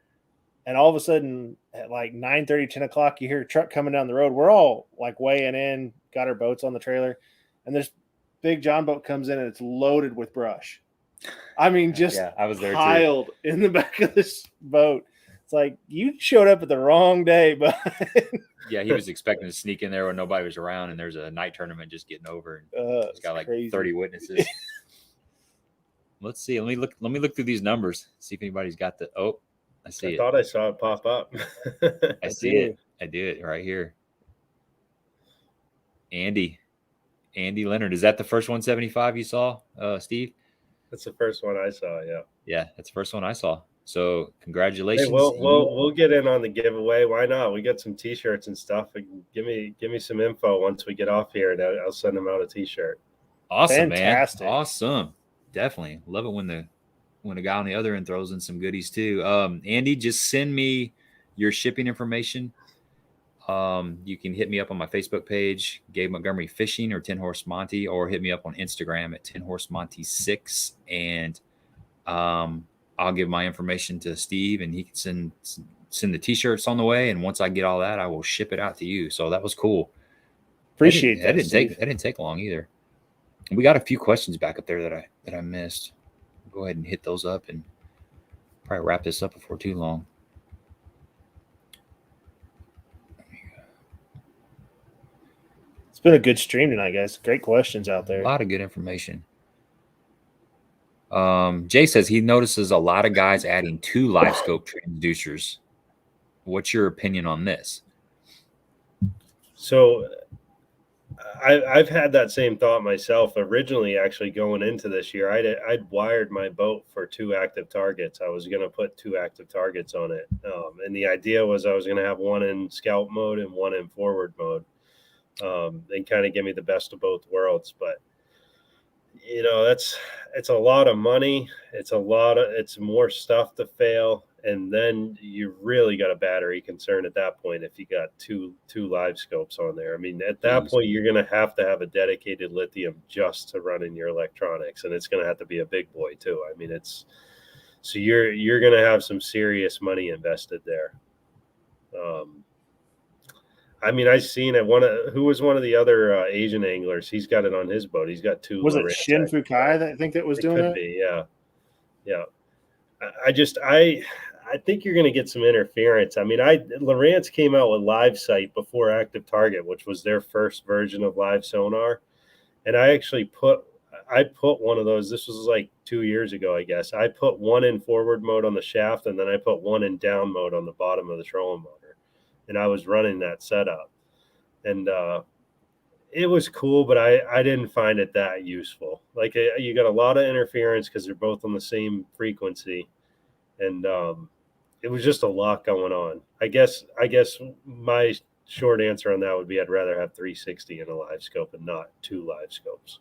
And all of a sudden at like 9:30, 10 o'clock, you hear a truck coming down the road. We're all like weighing in, got our boats on the trailer, and this big John boat comes in and it's loaded with brush. I mean, just I was there piled in the back of this boat. It's like you showed up at the wrong day, but yeah, he was expecting to sneak in there when nobody was around, and there's a night tournament just getting over, and it's got like crazy. 30 witnesses. Let's see. Let me look through these numbers. See if anybody's got the. Oh, I see it. I thought I saw it pop up. I see it. I do it right here. Andy Leonard. Is that the first 175 you saw, Steve? That's the first one I saw. Yeah. Yeah, that's the first one I saw. So Hey, congratulations. we'll get in on the giveaway. Why not? We got some T-shirts and stuff. Give me some info once we get off here, and I'll send them out a T-shirt. Awesome, Fantastic. man. Awesome. Definitely love it when the guy on the other end throws in some goodies too. Andy, just send me your shipping information. You can hit me up on my Facebook page, Gabe Montgomery Fishing or 10 Horse Monty, or hit me up on Instagram at 10 Horse Monty 6, and I'll give my information to Steve, and he can send the T-shirts on the way. And once I get all that, I will ship it out to you. So that was cool. Appreciate that. That didn't take long either. We got a few questions back up there that I missed. Go ahead and hit those up and probably wrap this up before too long. It's been a good stream tonight, guys. Great questions out there. A lot of good information. Jay says he notices a lot of guys adding 2 live scope transducers. What's your opinion on this? So I've had that same thought myself. Originally, actually going into this year, I'd wired my boat for 2 active targets. I was going to put 2 active targets on it, and the idea was I was going to have one in scout mode and one in forward mode, and kind of give me the best of both worlds. But it's a lot of money. It's more stuff to fail. And then you really got a battery concern at that point if you got two live scopes on there. I mean, at that point, you're going to have a dedicated lithium just to run in your electronics, and it's going to have to be a big boy too. I mean, so you're going to have some serious money invested there. I mean, I've seen it. Who was one of the other Asian anglers? He's got it on his boat. He's got 2. Was it Shin Fukai that I think that was doing it? Could be, yeah. I think you're going to get some interference. I mean, Lowrance came out with Live Sight before Active Target, which was their first version of live sonar, and I actually put one of those. This was like 2 years ago, I guess. I put one in forward mode on the shaft, and then I put one in down mode on the bottom of the trolling motor, and I was running that setup, and it was cool, but I didn't find it that useful. Like, you got a lot of interference because they're both on the same frequency, and it was just a lot going on. I guess my short answer on that would be I'd rather have 360 in a live scope and not 2 live scopes.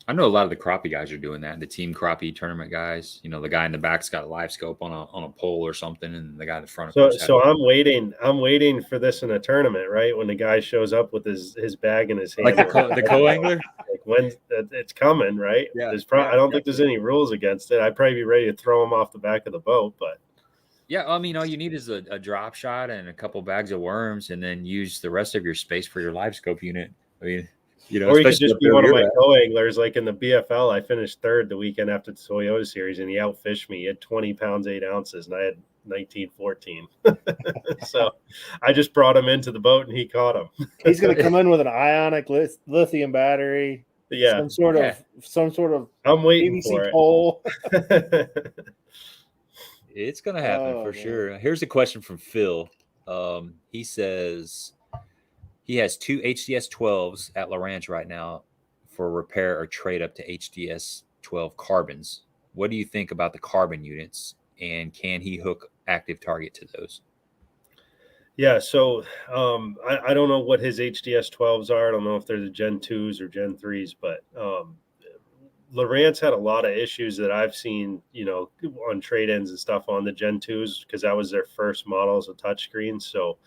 I know a lot of the crappie guys are doing that. The team crappie tournament guys, the guy in the back's got a live scope on a pole or something, and the guy in the front. So I'm waiting for this in a tournament, right? When the guy shows up with his bag in his hand, like the co-angler, like when it's coming, right? Yeah. I don't think there's any rules against it. I'd probably be ready to throw him off the back of the boat, but. Yeah, I mean, all you need is a drop shot and a couple bags of worms, and then use the rest of your space for your live scope unit. I mean, or you could just be one of my co-anglers. Like in the BFL, I finished 3rd the weekend after the Toyota series, and he outfished me. He had 20 pounds, 8 ounces, and I had 19, 14. So I just brought him into the boat, and he caught him. He's going to come in with an ionic lithium battery. Yeah, some sort of. I'm waiting PVC for it. Pole. It's going to happen for sure. Here's a question from Phil. He says he has 2 HDS 12s at Lowrance right now for repair or trade up to HDS 12 carbons. What do you think about the carbon units, and can he hook active target to those? Yeah, so I don't know what his HDS 12s are. I don't know if they're the Gen 2s or Gen 3s, but Lowrance had a lot of issues that I've seen, on trade-ins and stuff on the Gen 2s, because that was their first models of touchscreens. So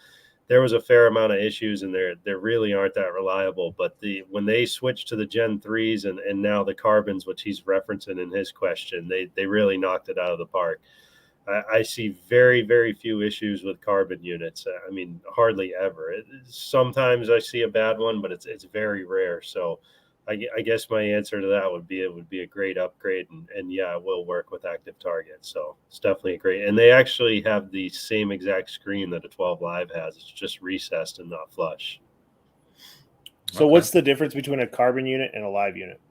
there was a fair amount of issues, and they really aren't that reliable. But when they switched to the Gen 3s and now the carbons, which he's referencing in his question, they really knocked it out of the park. I see very, very few issues with carbon units. I mean, hardly ever. Sometimes I see a bad one, but it's very rare. So I guess my answer to that would be it would be a great upgrade, and yeah, it will work with active target. So it's definitely a great. And they actually have the same exact screen that a 12 Live has. It's just recessed and not flush. So what's the difference between a carbon unit and a live unit?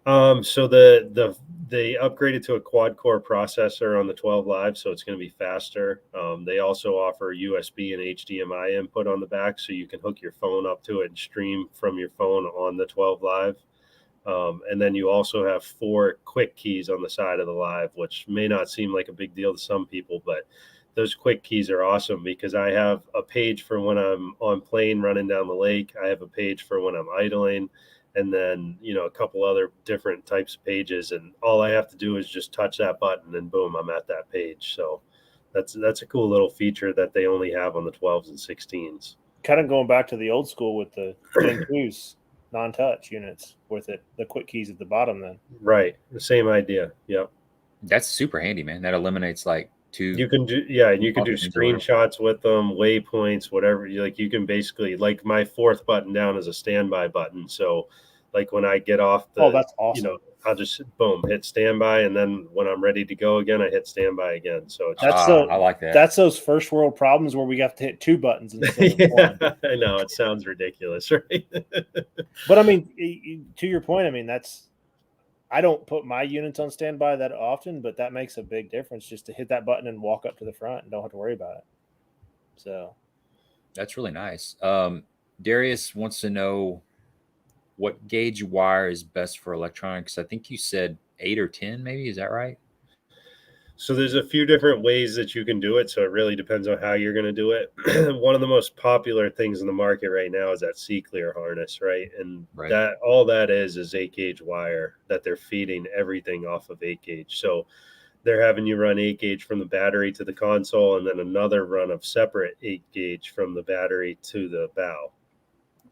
So they upgraded to a quad core processor on the 12 Live, so it's going to be faster. They also offer USB and HDMI input on the back, so you can hook your phone up to it and stream from your phone on the 12 Live. And then you also have 4 quick keys on the side of the Live, which may not seem like a big deal to some people, but those quick keys are awesome because I have a page for when I'm on plane running down the lake. I have a page for when I'm idling, and then, a couple other different types of pages. And all I have to do is just touch that button and boom, I'm at that page. So that's a cool little feature that they only have on the 12s and 16s. Kind of going back to the old school with the Gen 2s non-touch units with the quick keys at the bottom then. Right. The same idea. Yep. That's super handy, man. That eliminates like 2. You can do, and you can do screenshots with them, waypoints, whatever. You can basically, like, my 4th button down is a standby button. So like when I get off that's awesome. I'll just boom, hit standby, and then when I'm ready to go again, I hit standby again. So it's I like that. That's those first world problems where we have to hit 2 buttons instead of 1. I know, it sounds ridiculous, right? But I mean, to your point, I mean, I don't put my units on standby that often, but that makes a big difference just to hit that button and walk up to the front and don't have to worry about it. So that's really nice. Darius wants to know what gauge wire is best for electronics. I think you said 8 or 10, maybe. Is that right? So there's a few different ways that you can do it. So it really depends on how you're going to do it. One of the most popular things in the market right now is that C-Clear harness, right? And that all that is 8-gauge wire that they're feeding everything off of 8-gauge. So they're having you run 8-gauge from the battery to the console, and then another run of separate 8-gauge from the battery to the bow.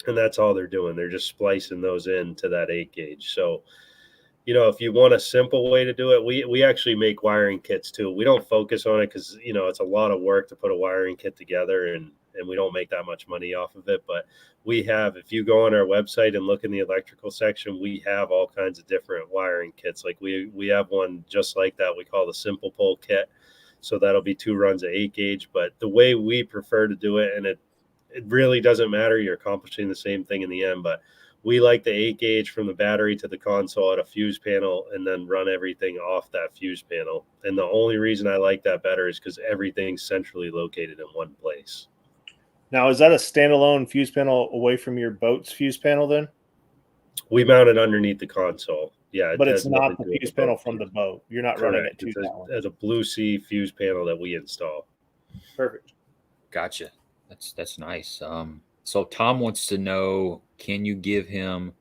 And that's all they're doing. They're just splicing those into that 8-gauge. So, if you want a simple way to do it, we actually make wiring kits too. We don't focus on it because, it's a lot of work to put a wiring kit together, and we don't make that much money off of it. But we have, if you go on our website and look in the electrical section, we have all kinds of different wiring kits. Like we have one just like that we call the Simple Pull kit. So that'll be 2 runs of 8-gauge. But the way we prefer to do it, and it really doesn't matter, you're accomplishing the same thing in the end, but we like the 8-gauge from the battery to the console at a fuse panel and then run everything off that fuse panel. And the only reason I like that better is because everything's centrally located in one place. Now, is that a standalone fuse panel away from your boat's fuse panel then? We mount it underneath the console. Yeah. But it's not the fuse panel from the boat. You're not running it to that. It's a Blue Sea fuse panel that we install. Perfect. Gotcha. That's nice. So Tom wants to know, can you give him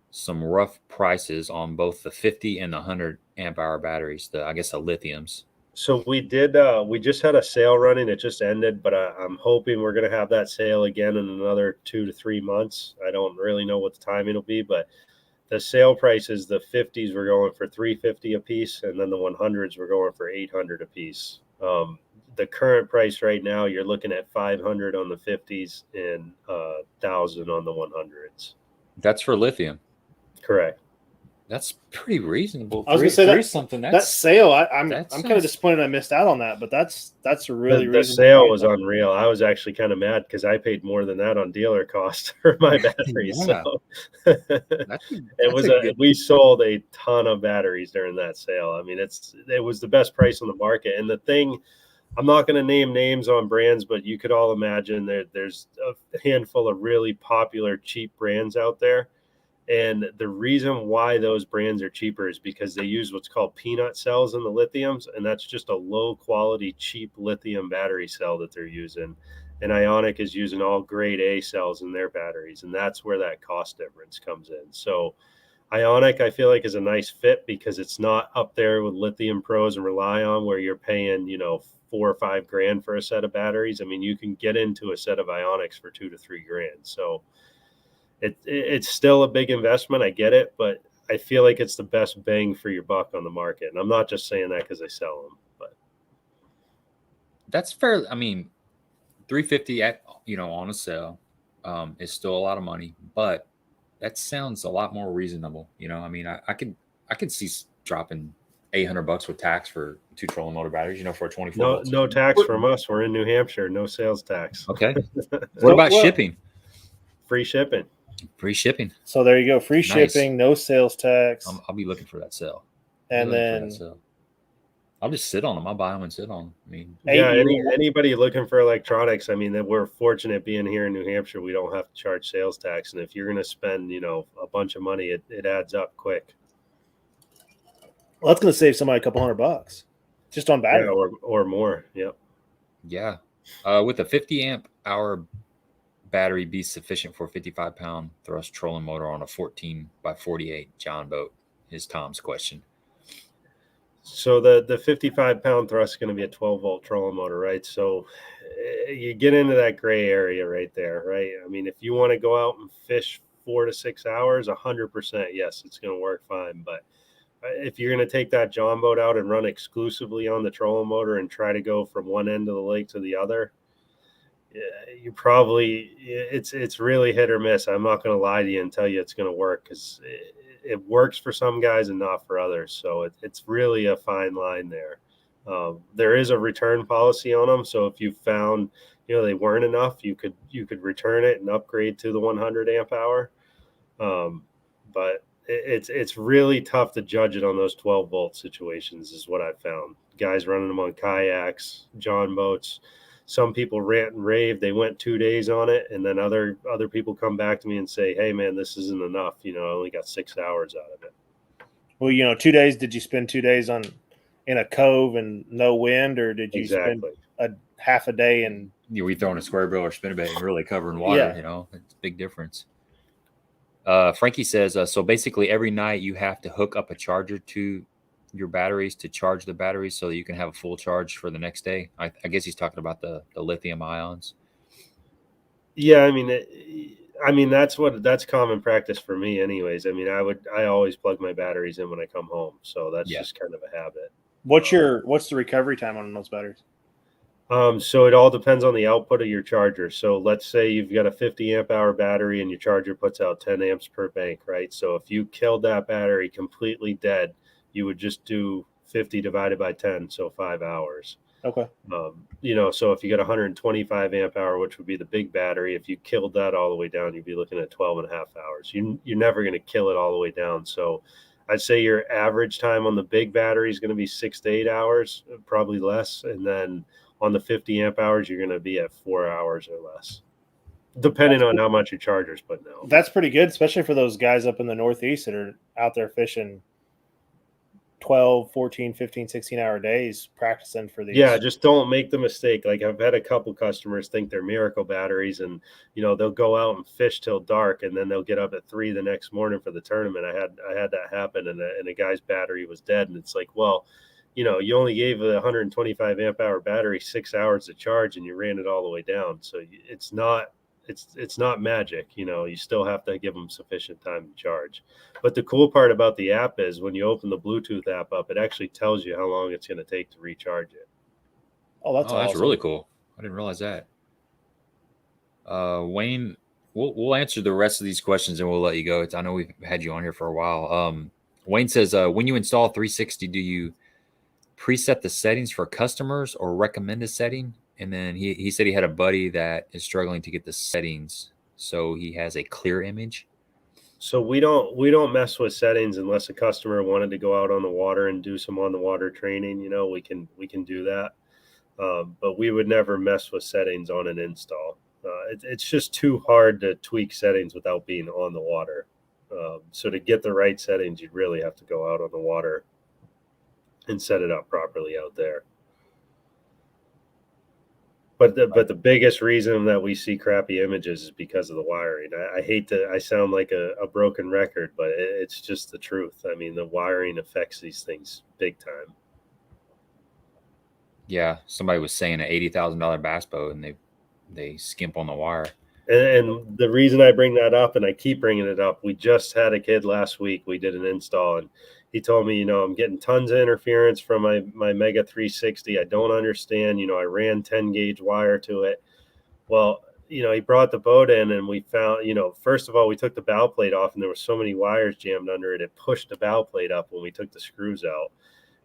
some rough prices on both the 50 and the 100 amp hour batteries, I guess the lithiums? So we just had a sale running. It just ended, but I'm hoping we're going to have that sale again in another 2 to 3 months. I don't really know what the timing will be, but the sale prices, the 50s were going for $350 a piece, and then the 100s were going for $800 a piece. The current price right now, you're looking at $500 on the 50s and $1,000 on the 100s. That's for lithium. Correct. That's pretty reasonable. I was going to say something. That sale, I'm kind of disappointed I missed out on that, but that's a really the sale was unreal. I was actually kind of mad because I paid more than that on dealer cost for my batteries. Yeah. So we sold a ton of batteries during that sale. I mean, it was the best price on the market. And the thing, I'm not going to name names on brands, but you could all imagine there's a handful of really popular cheap brands out there. And the reason why those brands are cheaper is because they use what's called peanut cells in the lithiums. And that's just a low quality, cheap lithium battery cell that they're using. And Ionic is using all grade A cells in their batteries. And that's where that cost difference comes in. So Ionic, I feel like, is a nice fit because it's not up there with Lithium Pros and Rely On where you're paying, $4 or $5 grand for a set of batteries. I mean, you can get into a set of Ionics for $2 to $3 grand. So it's still a big investment. I get it, but I feel like it's the best bang for your buck on the market. And I'm not just saying that because I sell them, but that's fair. I mean, $350 at on a sale is still a lot of money, but that sounds a lot more reasonable. I mean, I could see dropping $800 with tax for 2 trolling motor batteries, for a 24. No tax from us. We're in New Hampshire. No sales tax. Okay. What about shipping? Free shipping. Free shipping. So there you go. Free Nice. shipping, no sales tax. I'll be looking for that sale. And then I'll just sit on them. I'll buy them and sit on them. I mean, yeah, anybody looking for electronics, I mean, that we're fortunate being here in New Hampshire, we don't have to charge sales tax. And if you're going to spend, you know, a bunch of money, it adds up quick. Well, that's going to save somebody a couple $100 just on battery. Yeah, or more. Yep. Yeah. With a 50 amp hour battery be sufficient for a 55-pound thrust trolling motor on a 14 by 48 John boat is Tom's question. So the 55-pound thrust is going to be a 12-volt trolling motor, right? So you get into that gray area right there, right? I mean, if you want to go out and fish 4 to 6 hours, 100%, yes, it's going to work fine. But if you're going to take that John boat out and run exclusively on the trolling motor and try to go from one end of the lake to the other, you probably, it's really hit or miss. I'm not going to lie to you and tell you it's going to work, because it works for some guys and not for others. So it's really a fine line there. There is a return policy on them. So if you found, you know, they weren't enough, you could return it and upgrade to the 100 amp hour. But it's really tough to judge it on those 12 volt situations is what I've found. Guys running them on kayaks, John boats. Some people rant and rave. They went 2 days on it, and then other people come back to me and say, "Hey, man, this isn't enough. You know, I only got 6 hours out of it." Well, you know, 2 days. Did you spend 2 days in a cove and no wind, or did you spend a half a day and we throwing a square bill or spinnerbait and really covering water? Yeah. You know, it's a big difference. Frankie says, so basically every night you have to hook up a charger to your batteries to charge the batteries so that you can have a full charge for the next day. I guess he's talking about the lithium ions. Yeah, I mean that's common practice for me anyways. I mean, I always plug my batteries in when I come home, so that's just kind of a habit. What's the recovery time on those batteries? So it all depends on the output of your charger. So let's say you've got a 50 amp hour battery and your charger puts out 10 amps per bank, right? So if you killed that battery completely dead, you would just do 50 divided by 10, so 5 hours. Okay. You know, so if you got 125 amp hour, which would be the big battery, if you killed that all the way down, you'd be looking at 12 and a half hours. You're never going to kill it all the way down. So I'd say your average time on the big battery is going to be 6 to 8 hours, probably less. And then on the 50 amp hours, you're going to be at 4 hours or less, depending on how much your charger's putting out. That's pretty good, especially for those guys up in the Northeast that are out there fishing 12, 14, 15, 16-hour days practicing for these. Yeah, just don't make the mistake. Like, I've had a couple customers think they're miracle batteries, and, you know, they'll go out and fish till dark, and then they'll get up at 3 the next morning for the tournament. I had that happen, and a guy's battery was dead. And it's like, well, you know, you only gave a 125 amp hour battery 6 hours to charge, and you ran it all the way down. So it's not magic. You know, you still have to give them sufficient time to charge. But the cool part about the app is when you open the Bluetooth app up, it actually tells you how long it's going to take to recharge it. Oh, that's awesome. That's really cool. I didn't realize that. Wayne, we'll answer the rest of these questions and we'll let you go. I know we've had you on here for a while. Wayne says, when you install 360, do you preset the settings for customers or recommend a setting? And then he said he had a buddy that is struggling to get the settings, so he has a clear image. So we don't mess with settings unless a customer wanted to go out on the water and do some on the water training. You know, we can do that, but we would never mess with settings on an install. It's just too hard to tweak settings without being on the water. So to get the right settings, you'd really have to go out on the water and set it up properly out there. But the biggest reason that we see crappy images is because of the wiring. I sound like a broken record, but it's just the truth. I mean, the wiring affects these things big time. Yeah, somebody was saying an $80,000 bass boat, and they skimp on the wire. And the reason I bring that up, and I keep bringing it up, we just had a kid last week. We did an install, and he told me, you know, I'm getting tons of interference from my Mega 360. I don't understand. You know, I ran 10 gauge wire to it. Well, you know, he brought the boat in, and we found, you know, first of all, we took the bow plate off, and there were so many wires jammed under it. It pushed the bow plate up when we took the screws out.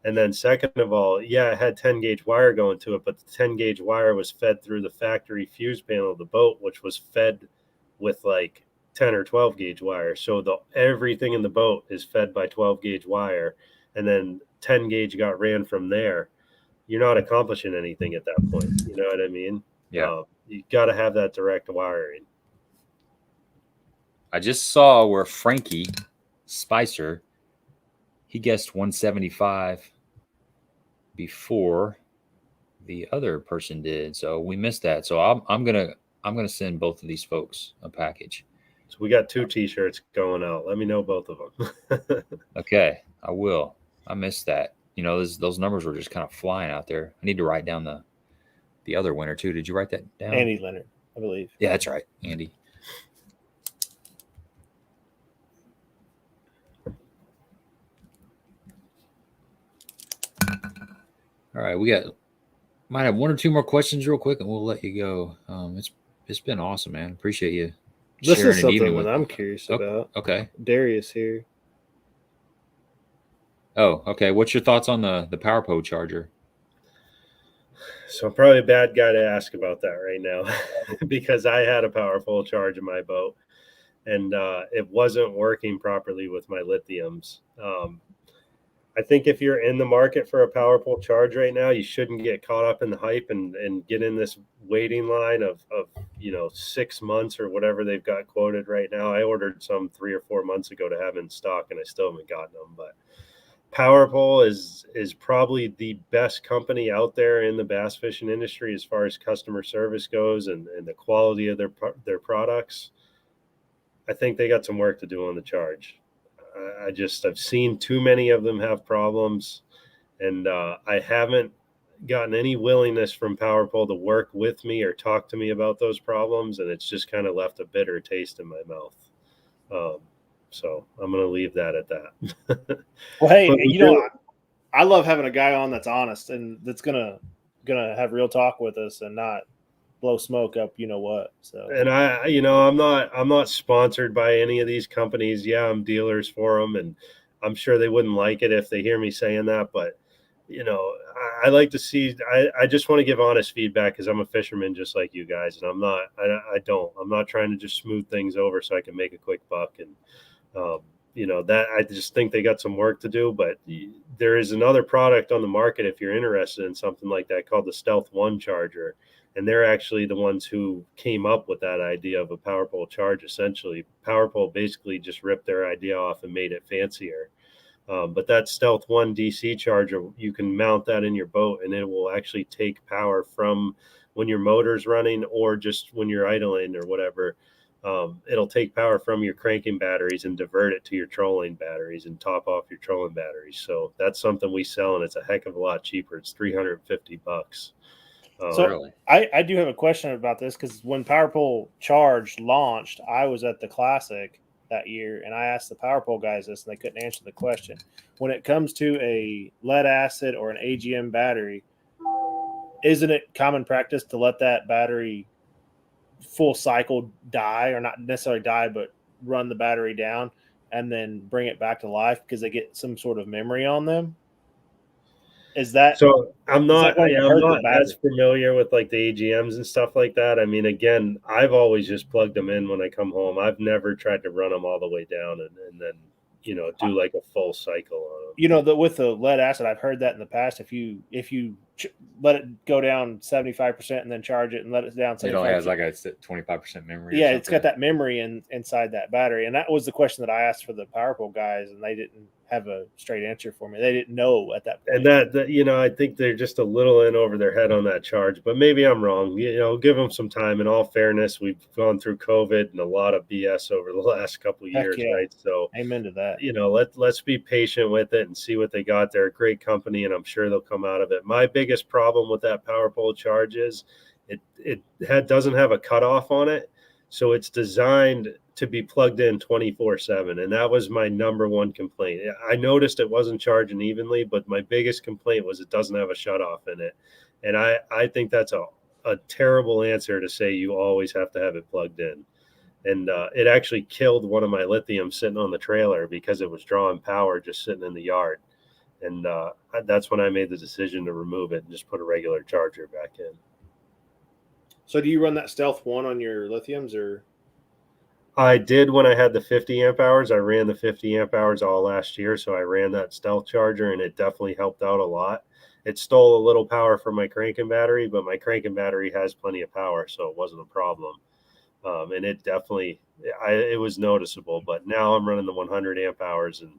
And then second of all, yeah, it had 10 gauge wire going to it, but the 10 gauge wire was fed through the factory fuse panel of the boat, which was fed with like 10 or 12 gauge wire. So everything in the boat is fed by 12 gauge wire, and then 10 gauge got ran from there. You're not accomplishing anything at that point. You know what I mean? Yeah. You got to have that direct wiring. I just saw where Frankie Spicer, he guessed 175 before the other person did, so we missed that. So I'm gonna send both of these folks a package. So we got 2 t-shirts going out. Let me know both of them. Okay, I will. I missed that. You know, those numbers were just kind of flying out there. I need to write down the other winner too. Did you write that down? Andy Leonard, I believe. Yeah, that's right, Andy. All right, might have 1 or 2 more questions real quick, and we'll let you go. It's been awesome, man. Appreciate you. This sharing is an evening something that with I'm curious about. Okay. Darius here. Oh, okay. What's your thoughts on the PowerPo charger? So I'm probably a bad guy to ask about that right now because I had a powerful charge in my boat, and it wasn't working properly with my lithiums. I think if you're in the market for a powerful charge right now, you shouldn't get caught up in the hype and get in this waiting line of 6 months or whatever they've got quoted right now. I ordered some 3 or 4 months ago to have in stock, and I still haven't gotten them. But PowerPole is probably the best company out there in the bass fishing industry as far as customer service goes and the quality of their products. I think they got some work to do on the charge. I've seen too many of them have problems, and I haven't gotten any willingness from PowerPole to work with me or talk to me about those problems, and it's just kind of left a bitter taste in my mouth. So I'm going to leave that at that. Well, hey, I love having a guy on that's honest and that's gonna have real talk with us and not blow smoke up, you know what. So, and I'm not sponsored by any of these companies. Yeah, I'm dealers for them, and I'm sure they wouldn't like it if they hear me saying that. But I like to see. I just want to give honest feedback because I'm a fisherman just like you guys, and I'm not trying to just smooth things over so I can make a quick buck. And that I just think they got some work to do. But there is another product on the market if you're interested in something like that called the Stealth 1 charger. And they're actually the ones who came up with that idea of a PowerPole charge. Essentially, PowerPole basically just ripped their idea off and made it fancier. But that Stealth 1 DC charger, you can mount that in your boat, and it will actually take power from when your motor's running or just when you're idling or whatever. It'll take power from your cranking batteries and divert it to your trolling batteries and top off your trolling batteries. So that's something we sell, and it's a heck of a lot cheaper. It's $350. So Really? I do have a question about this because when PowerPole Charge launched, I was at the Classic that year, and I asked the PowerPole guys this, and they couldn't answer the question. When it comes to a lead acid or an AGM battery, isn't it common practice to let that battery full cycle die, or not necessarily die, but run the battery down and then bring it back to life because they get some sort of memory on them? Is that so? I'm not battery? as familiar with like the AGMs and stuff like that. I mean, again, I've always just plugged them in when I come home. I've never tried to run them all the way down and then do like a full cycle on them. With the lead acid, I've heard that in the past. If you let it go down 75% and then charge it and let it down 75%, It only has like a 25% memory. Yeah, it's got that mememory inside that battery, and that was the question that I asked for the PowerPole guys, and they didn't have a straight answer for me. They didn't know at that point. And that I think they're just a little in over their head on that charge, but maybe I'm wrong. Give them some time. In all fairness, we've gone through COVID and a lot of BS over the last couple of years, yeah. right? So amen to that. Let's be patient with it and see what they got. They're a great company, and I'm sure they'll come out of it. My biggest problem with that PowerPole charge is it doesn't have a cutoff on it, so it's designed to be plugged in 24/7, and that was my number one complaint. I noticed it wasn't charging evenly, but my biggest complaint was it doesn't have a shutoff in it, and I think that's a terrible answer to say you always have to have it plugged in. And it actually killed one of my lithium sitting on the trailer because it was drawing power just sitting in the yard. And that's when I made the decision to remove it and just put a regular charger back in. So do you run that Stealth 1 on your lithiums, or? I did when I had the 50 amp hours. I ran the 50 amp hours all last year. So I ran that stealth charger and it definitely helped out a lot. It stole a little power from my cranking battery, but my cranking battery has plenty of power. So it wasn't a problem. And it definitely, it was noticeable, but now I'm running the 100 amp hours and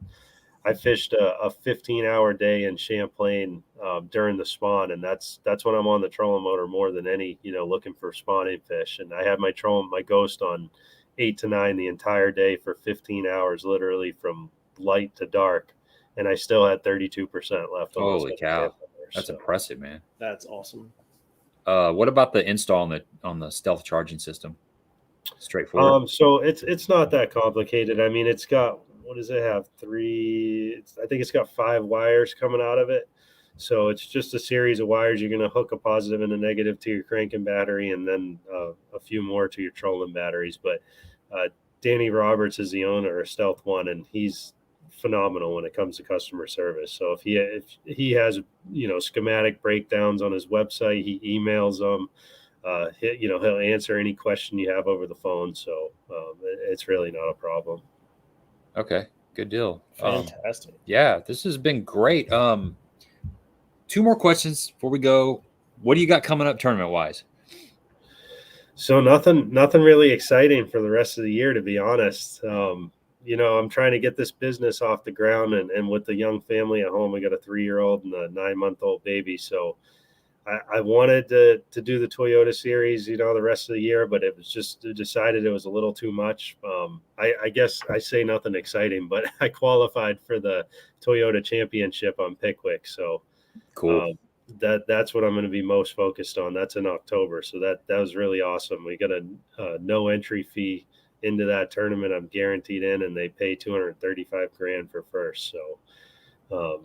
I fished a 15-hour day in Champlain during the spawn, and that's when I'm on the trolling motor more than any, looking for spawning fish. And I had my ghost on 8 to 9 the entire day for 15 hours, literally from light to dark, and I still had 32% left. Holy cow, that's impressive, man. That's awesome. What about the install on the stealth charging system? Straightforward. So it's not that complicated. I mean, it's got, what does it have? I think it's got 5 wires coming out of it. So it's just a series of wires. You're going to hook a positive and a negative to your cranking battery, and then a few more to your trolling batteries. But Danny Roberts is the owner of Stealth One, and he's phenomenal when it comes to customer service. So if he has schematic breakdowns on his website, he emails them. He'll answer any question you have over the phone. So it's really not a problem. Okay, good deal. Fantastic. Yeah, this has been great. 2 more questions before we go. What do you got coming up tournament wise? So nothing really exciting for the rest of the year, to be honest. I'm trying to get this business off the ground, and with the young family at home, I got a 3-year-old and a 9-month-old baby. So I wanted to do the Toyota series, the rest of the year, but it was just decided it was a little too much. I guess I say nothing exciting, but I qualified for the Toyota championship on Pickwick. So cool. That's what I'm going to be most focused on. That's in October. So that was really awesome. We got a no entry fee into that tournament. I'm guaranteed in, and they pay $235,000 for first. So,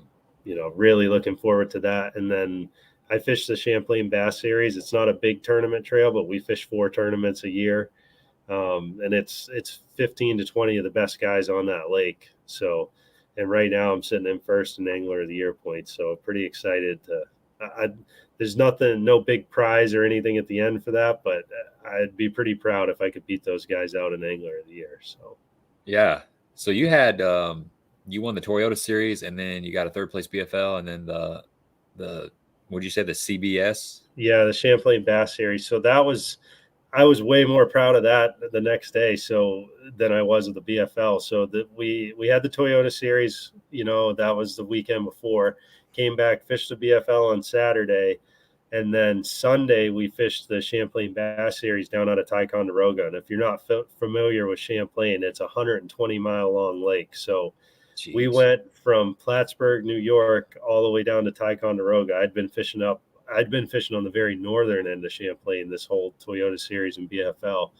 really looking forward to that. And then I fish the Champlain Bass Series. It's not a big tournament trail, but we fish 4 tournaments a year. And it's 15 to 20 of the best guys on that lake. So, and right now I'm sitting in first in Angler of the Year points. So pretty excited there's no big prize or anything at the end for that, but I'd be pretty proud if I could beat those guys out in Angler of the Year. So, yeah. So you had, you won the Toyota series, and then you got a 3rd place BFL, and then the what'd you say, the CBS? Yeah, the Champlain Bass Series. So I was way more proud of that the next day than I was of the BFL. So that we had the Toyota series, that was the weekend before. Came back, fished the BFL on Saturday, and then Sunday we fished the Champlain Bass Series down out of Ticonderoga. And if you're not familiar with Champlain, it's a 120-mile long lake. So Jeez. We went from Plattsburgh, New York, all the way down to Ticonderoga. I'd been fishing on the very northern end of Champlain this whole Toyota series and BFL.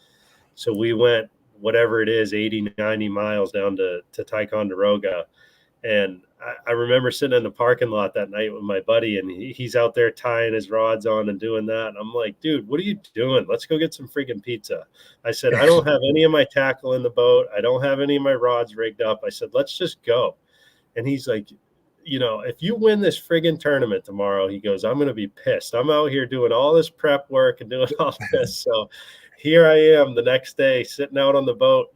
So we went, whatever it is, 80, 90 miles down to Ticonderoga. And I remember sitting in the parking lot that night with my buddy, and he's out there tying his rods on and doing that. And I'm like, dude, what are you doing? Let's go get some freaking pizza. I said, I don't have any of my tackle in the boat. I don't have any of my rods rigged up. I said, let's just go. And he's like, if you win this friggin' tournament tomorrow, he goes, I'm going to be pissed. I'm out here doing all this prep work and doing all this. So here I am the next day sitting out on the boat,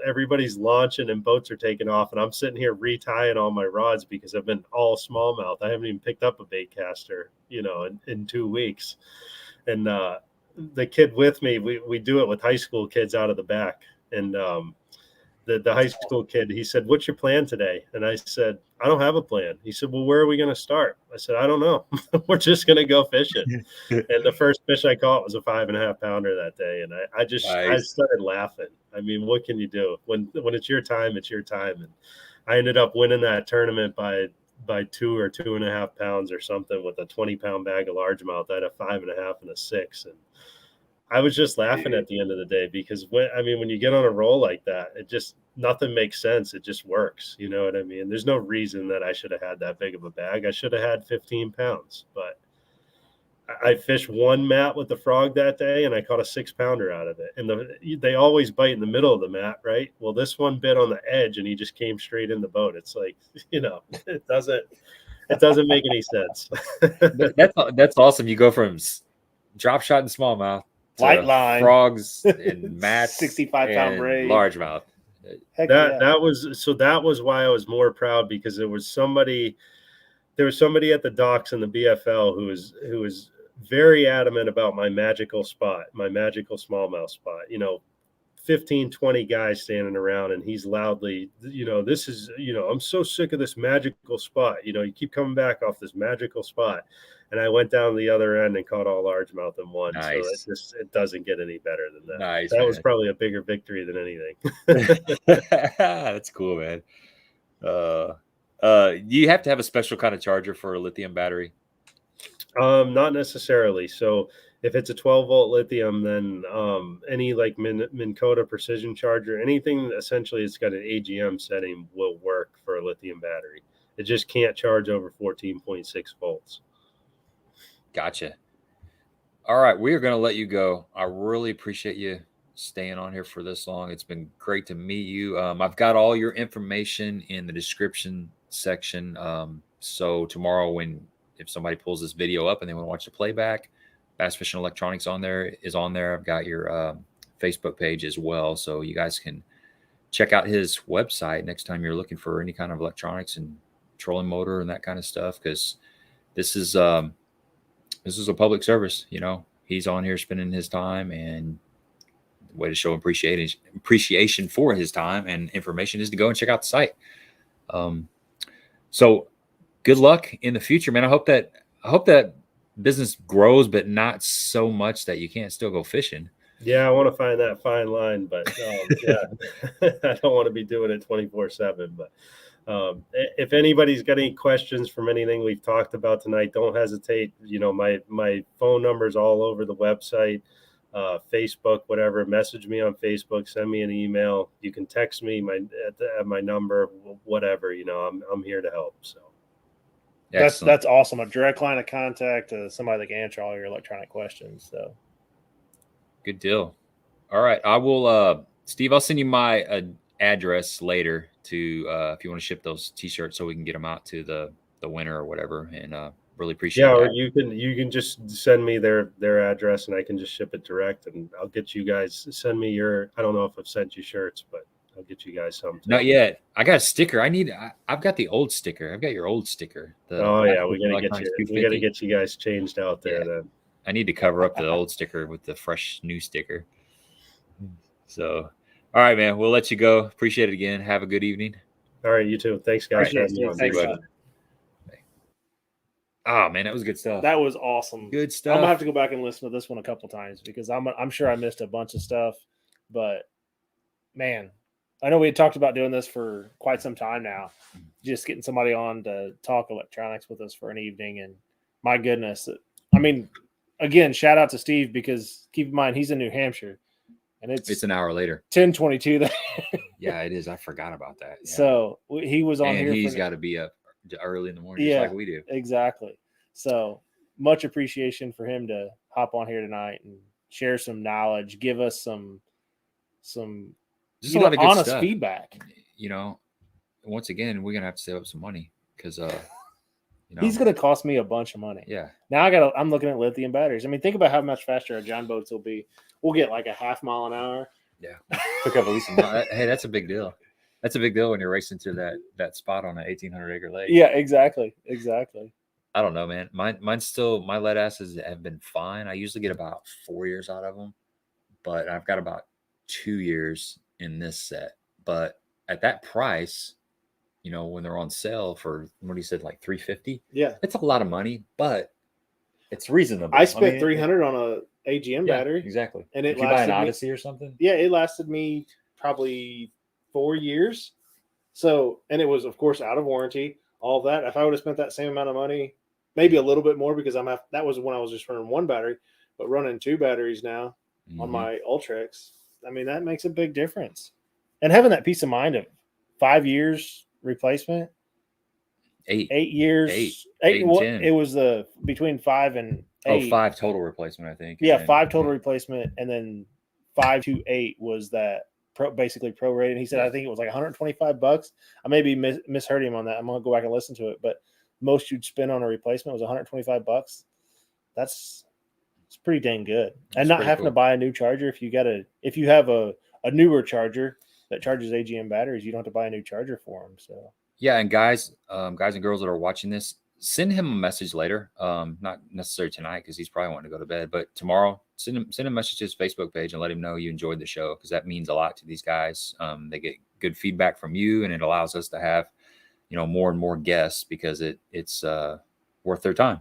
everybody's launching and boats are taking off. And I'm sitting here retying all my rods because I've been all smallmouth. I haven't even picked up a bait caster, in 2 weeks. And the kid with me, we do it with high school kids out of the back. And the high school kid, he said, what's your plan today? And I said, I don't have a plan. He said, well, where are we going to start? I said, I don't know. We're just going to go fishing. And the first fish I caught was a 5.5 pounder that day. And I started laughing. I mean, what can you do when it's your time, it's your time. And I ended up winning that tournament by 2 or 2.5 pounds or something with a 20-pound bag of largemouth. I had a 5.5 and a 6. And I was just laughing at the end of the day because when you get on a roll like that, it just, nothing makes sense. It just works. You know what I mean? There's no reason that I should have had that big of a bag. I should have had 15 pounds, but I fished one mat with the frog that day and I caught a 6-pounder out of it. And they always bite in the middle of the mat, right? Well, this one bit on the edge and he just came straight in the boat. It's like, it doesn't make any sense. That's awesome. You go from drop shot and smallmouth Light line. frogs and mats, 65-pound and braid. largemouth. Heck That was why I was more proud, because there was somebody at the docks in the BFL who was very adamant about my magical smallmouth spot. 15, 20 guys standing around, and he's loudly, this is, I'm so sick of this magical spot. You keep coming back off this magical spot. And I went down the other end and caught all largemouth in one. Nice. So it doesn't get any better than that. Nice, that was man. probably a bigger victory than anything. That's cool, man. You have to have a special kind of charger for a lithium battery? Not necessarily. So if it's a 12-volt lithium, then any like Minn Kota precision charger, anything essentially it's got an AGM setting will work for a lithium battery. It just can't charge over 14.6 volts. Gotcha. All right, we are going to let you go. I really appreciate you staying on here for this long. It's been great to meet you. I've got all your information in the description section. So tomorrow, if somebody pulls this video up and they want to watch the playback, BassFishin Electronics is on there. I've got your Facebook page as well, so you guys can check out his website next time you're looking for any kind of electronics and trolling motor and that kind of stuff, because this is a public service. He's on here spending his time, and the way to show appreciation for his time and information is to go and check out the site. So good luck in the future, man. I hope that business grows, but not so much that you can't still go fishing. Yeah, I want to find that fine line, but yeah, I don't want to be doing it 24/7. But if anybody's got any questions from anything we've talked about tonight, don't hesitate. My phone number is all over the website, Facebook, whatever. Message me on Facebook, send me an email. You can text me at my number, whatever. I'm here to help. So that's awesome. A direct line of contact to somebody that can answer all your electronic questions. So good deal. All right, I will. Steve, I'll send you my address later to if you want to ship those t-shirts so we can get them out to the winner or whatever, and really appreciate that. Or you can just send me their address and I can just ship it direct, and I'll get you guys, send me I don't know if I've sent you shirts, but I'll get you guys some. Not yet. I got a sticker. I've got the old sticker. I've got your old sticker. We gotta get you guys changed out there. Then I need to cover up the old sticker with the fresh new sticker. So all right, man. We'll let you go. Appreciate it again. Have a good evening. All right, you too. Thanks, guys. Thanks, buddy. Oh man, that was good stuff. That was awesome. Good stuff. I'm gonna have to go back and listen to this one a couple times because I'm sure I missed a bunch of stuff. But man, I know we had talked about doing this for quite some time now. Just getting somebody on to talk electronics with us for an evening, and my goodness, I mean, again, shout out to Steve, because keep in mind he's in New Hampshire. And it's an hour later. 10:22 there. Yeah, it is. I forgot about that. Yeah. So he was on here. And he's got to be up early in the morning, just like we do. Exactly. So much appreciation for him to hop on here tonight and share some knowledge, give us some just a lot of good honest stuff. Feedback. Once again, we're gonna have to save up some money because he's gonna cost me a bunch of money. Yeah. Now I'm looking at lithium batteries. I mean, think about how much faster our John boats will be. We'll get like a half mile an hour. Yeah. Took up at least a mile. Hey, that's a big deal. That's a big deal when you're racing to that spot on an 1,800-acre lake. Yeah, exactly. I don't know, man. Mine's still, my lead asses have been fine. I usually get about 4 years out of them, but I've got about 2 years in this set. But at that price, when they're on sale for, what he said, like $350. Yeah, it's a lot of money, but it's reasonable. I spent $300 on a AGM battery. Exactly. And it lasted buy an Odyssey or something? Yeah, it lasted me probably 4 years. So, and it was, of course, out of warranty, all that. If I would have spent that same amount of money, maybe a little bit more, because that was when I was just running one battery, but running two batteries now on my Ultrex, I mean, that makes a big difference. And having that peace of mind of 5 years replacement, 8 years, 8 and 10. It was between 5 and 8. 5 total replacement, I think. Yeah, 5 total replacement, and then 5 to 8 was that basically prorated. He said, I think it was like $125. I maybe misheard him on that. I'm gonna go back and listen to it, but most you'd spend on a replacement was $125. That's It's pretty dang good. That's And not pretty having to cool. buy a new charger. If you have a newer charger that charges AGM batteries, you don't have to buy a new charger for them. So Yeah, and guys and girls that are watching this, send him a message later. Not necessarily tonight because he's probably wanting to go to bed, but tomorrow, send a message to his Facebook page and let him know you enjoyed the show, because that means a lot to these guys. They get good feedback from you, and it allows us to have, more and more guests, because it's worth their time,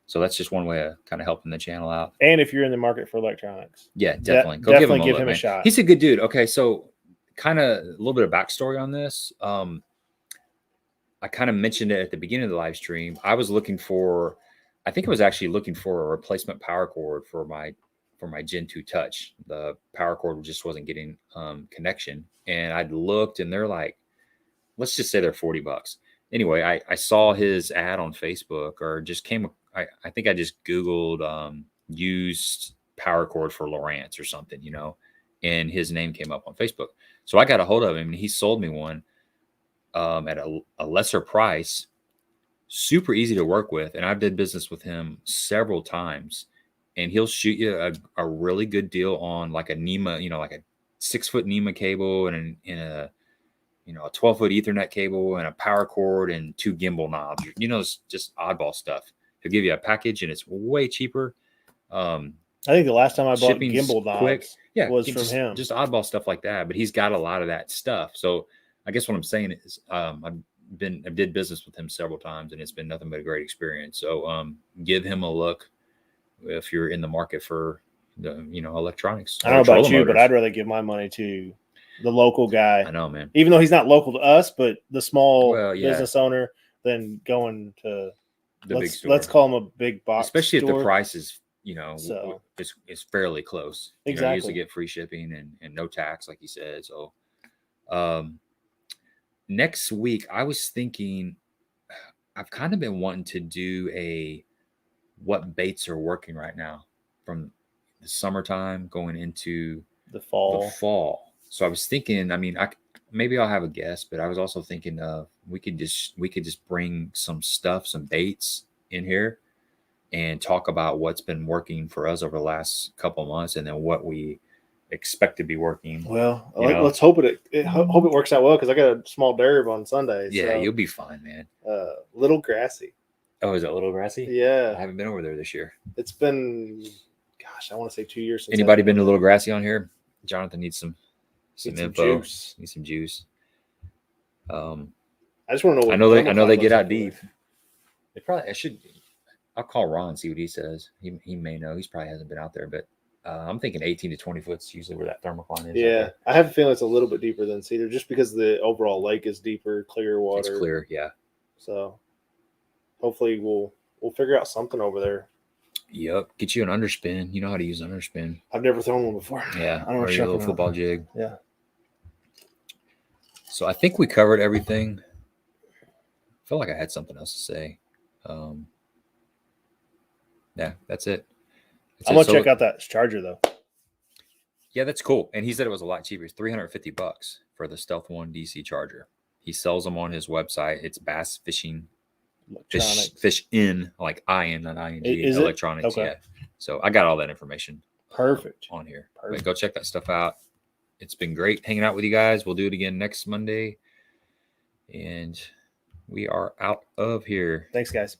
So that's just one way of kind of helping the channel out. and if you're in the market for electronics, Yeah, definitely. Go definitely give give him a man. shot. He's a good dude. Okay, so kind of a little bit of backstory on this. I kind of mentioned it at the beginning of the live stream. I was looking for a replacement power cord for my Gen 2 Touch. The power cord just wasn't getting connection. And I'd looked, and they're like, let's just say they're $40. Anyway, I saw his ad on Facebook, or just I think I just Googled used power cord for Lowrance or something, and his name came up on Facebook. So I got a hold of him, and he sold me one at a lesser price, super easy to work with. And I've did business with him several times, and he'll shoot you a really good deal on like a NEMA, like a 6-foot NEMA cable and a 12-foot Ethernet cable and a power cord and 2 gimbal knobs, it's just oddball stuff. He'll give you a package, and it's way cheaper. I think the last time I bought gimbal knobs quick. Yeah, was from him. Just oddball stuff like that. But he's got a lot of that stuff. So I guess what I'm saying is I did business with him several times, and it's been nothing but a great experience. So give him a look if you're in the market for the electronics. I don't know about you, but I'd rather give my money to the local guy. I know, man. Even though he's not local to us, but the small yeah. business owner, than going to the big store. Let's call him a big box, especially store. If the price is So it's fairly close. Exactly. You usually get free shipping and no tax, like you said. So next week, I was thinking, I've kind of been wanting to do what baits are working right now from the summertime going into the fall. So I was thinking, maybe I'll have a guest, but I was also thinking we could just bring some baits in here and talk about what's been working for us over the last couple of months, and then what we expect to be working. Well, let's hope it works out well, because I got a small derb on Sunday. Yeah, so, you'll be fine, man. Little grassy. Oh, is it a little grassy? Yeah, I haven't been over there this year. It's been, I want to say 2 years since. Anybody been to Little Grassy on here? Jonathan needs some info. Juice. Need some juice. I just want to know. I know they get out deep. They probably. I'll call Ron, see what he says. He may know. He's probably hasn't been out there, but I'm thinking 18 to 20 foot is usually where that thermocline is. Yeah, I have a feeling it's a little bit deeper than Cedar, just because the overall lake is deeper, clear water. It's clear, yeah. So hopefully we'll figure out something over there. Yep, get you an underspin. You know how to use an underspin. I've never thrown one before. Yeah, I don't know, or your little football jig. Yeah. So I think we covered everything. I feel like I had something else to say. Yeah, that's it. I'm gonna check out that charger though. Yeah, that's cool. And he said it was a lot cheaper. It's $350 for the Stealth 1 DC charger. He sells them on his website. It's BassFishin fish in, like IN, not ING, electronics. Okay. Yeah. So I got all that information. Perfect. On here. Perfect. But go check that stuff out. It's been great hanging out with you guys. We'll do it again next Monday. And we are out of here. Thanks, guys.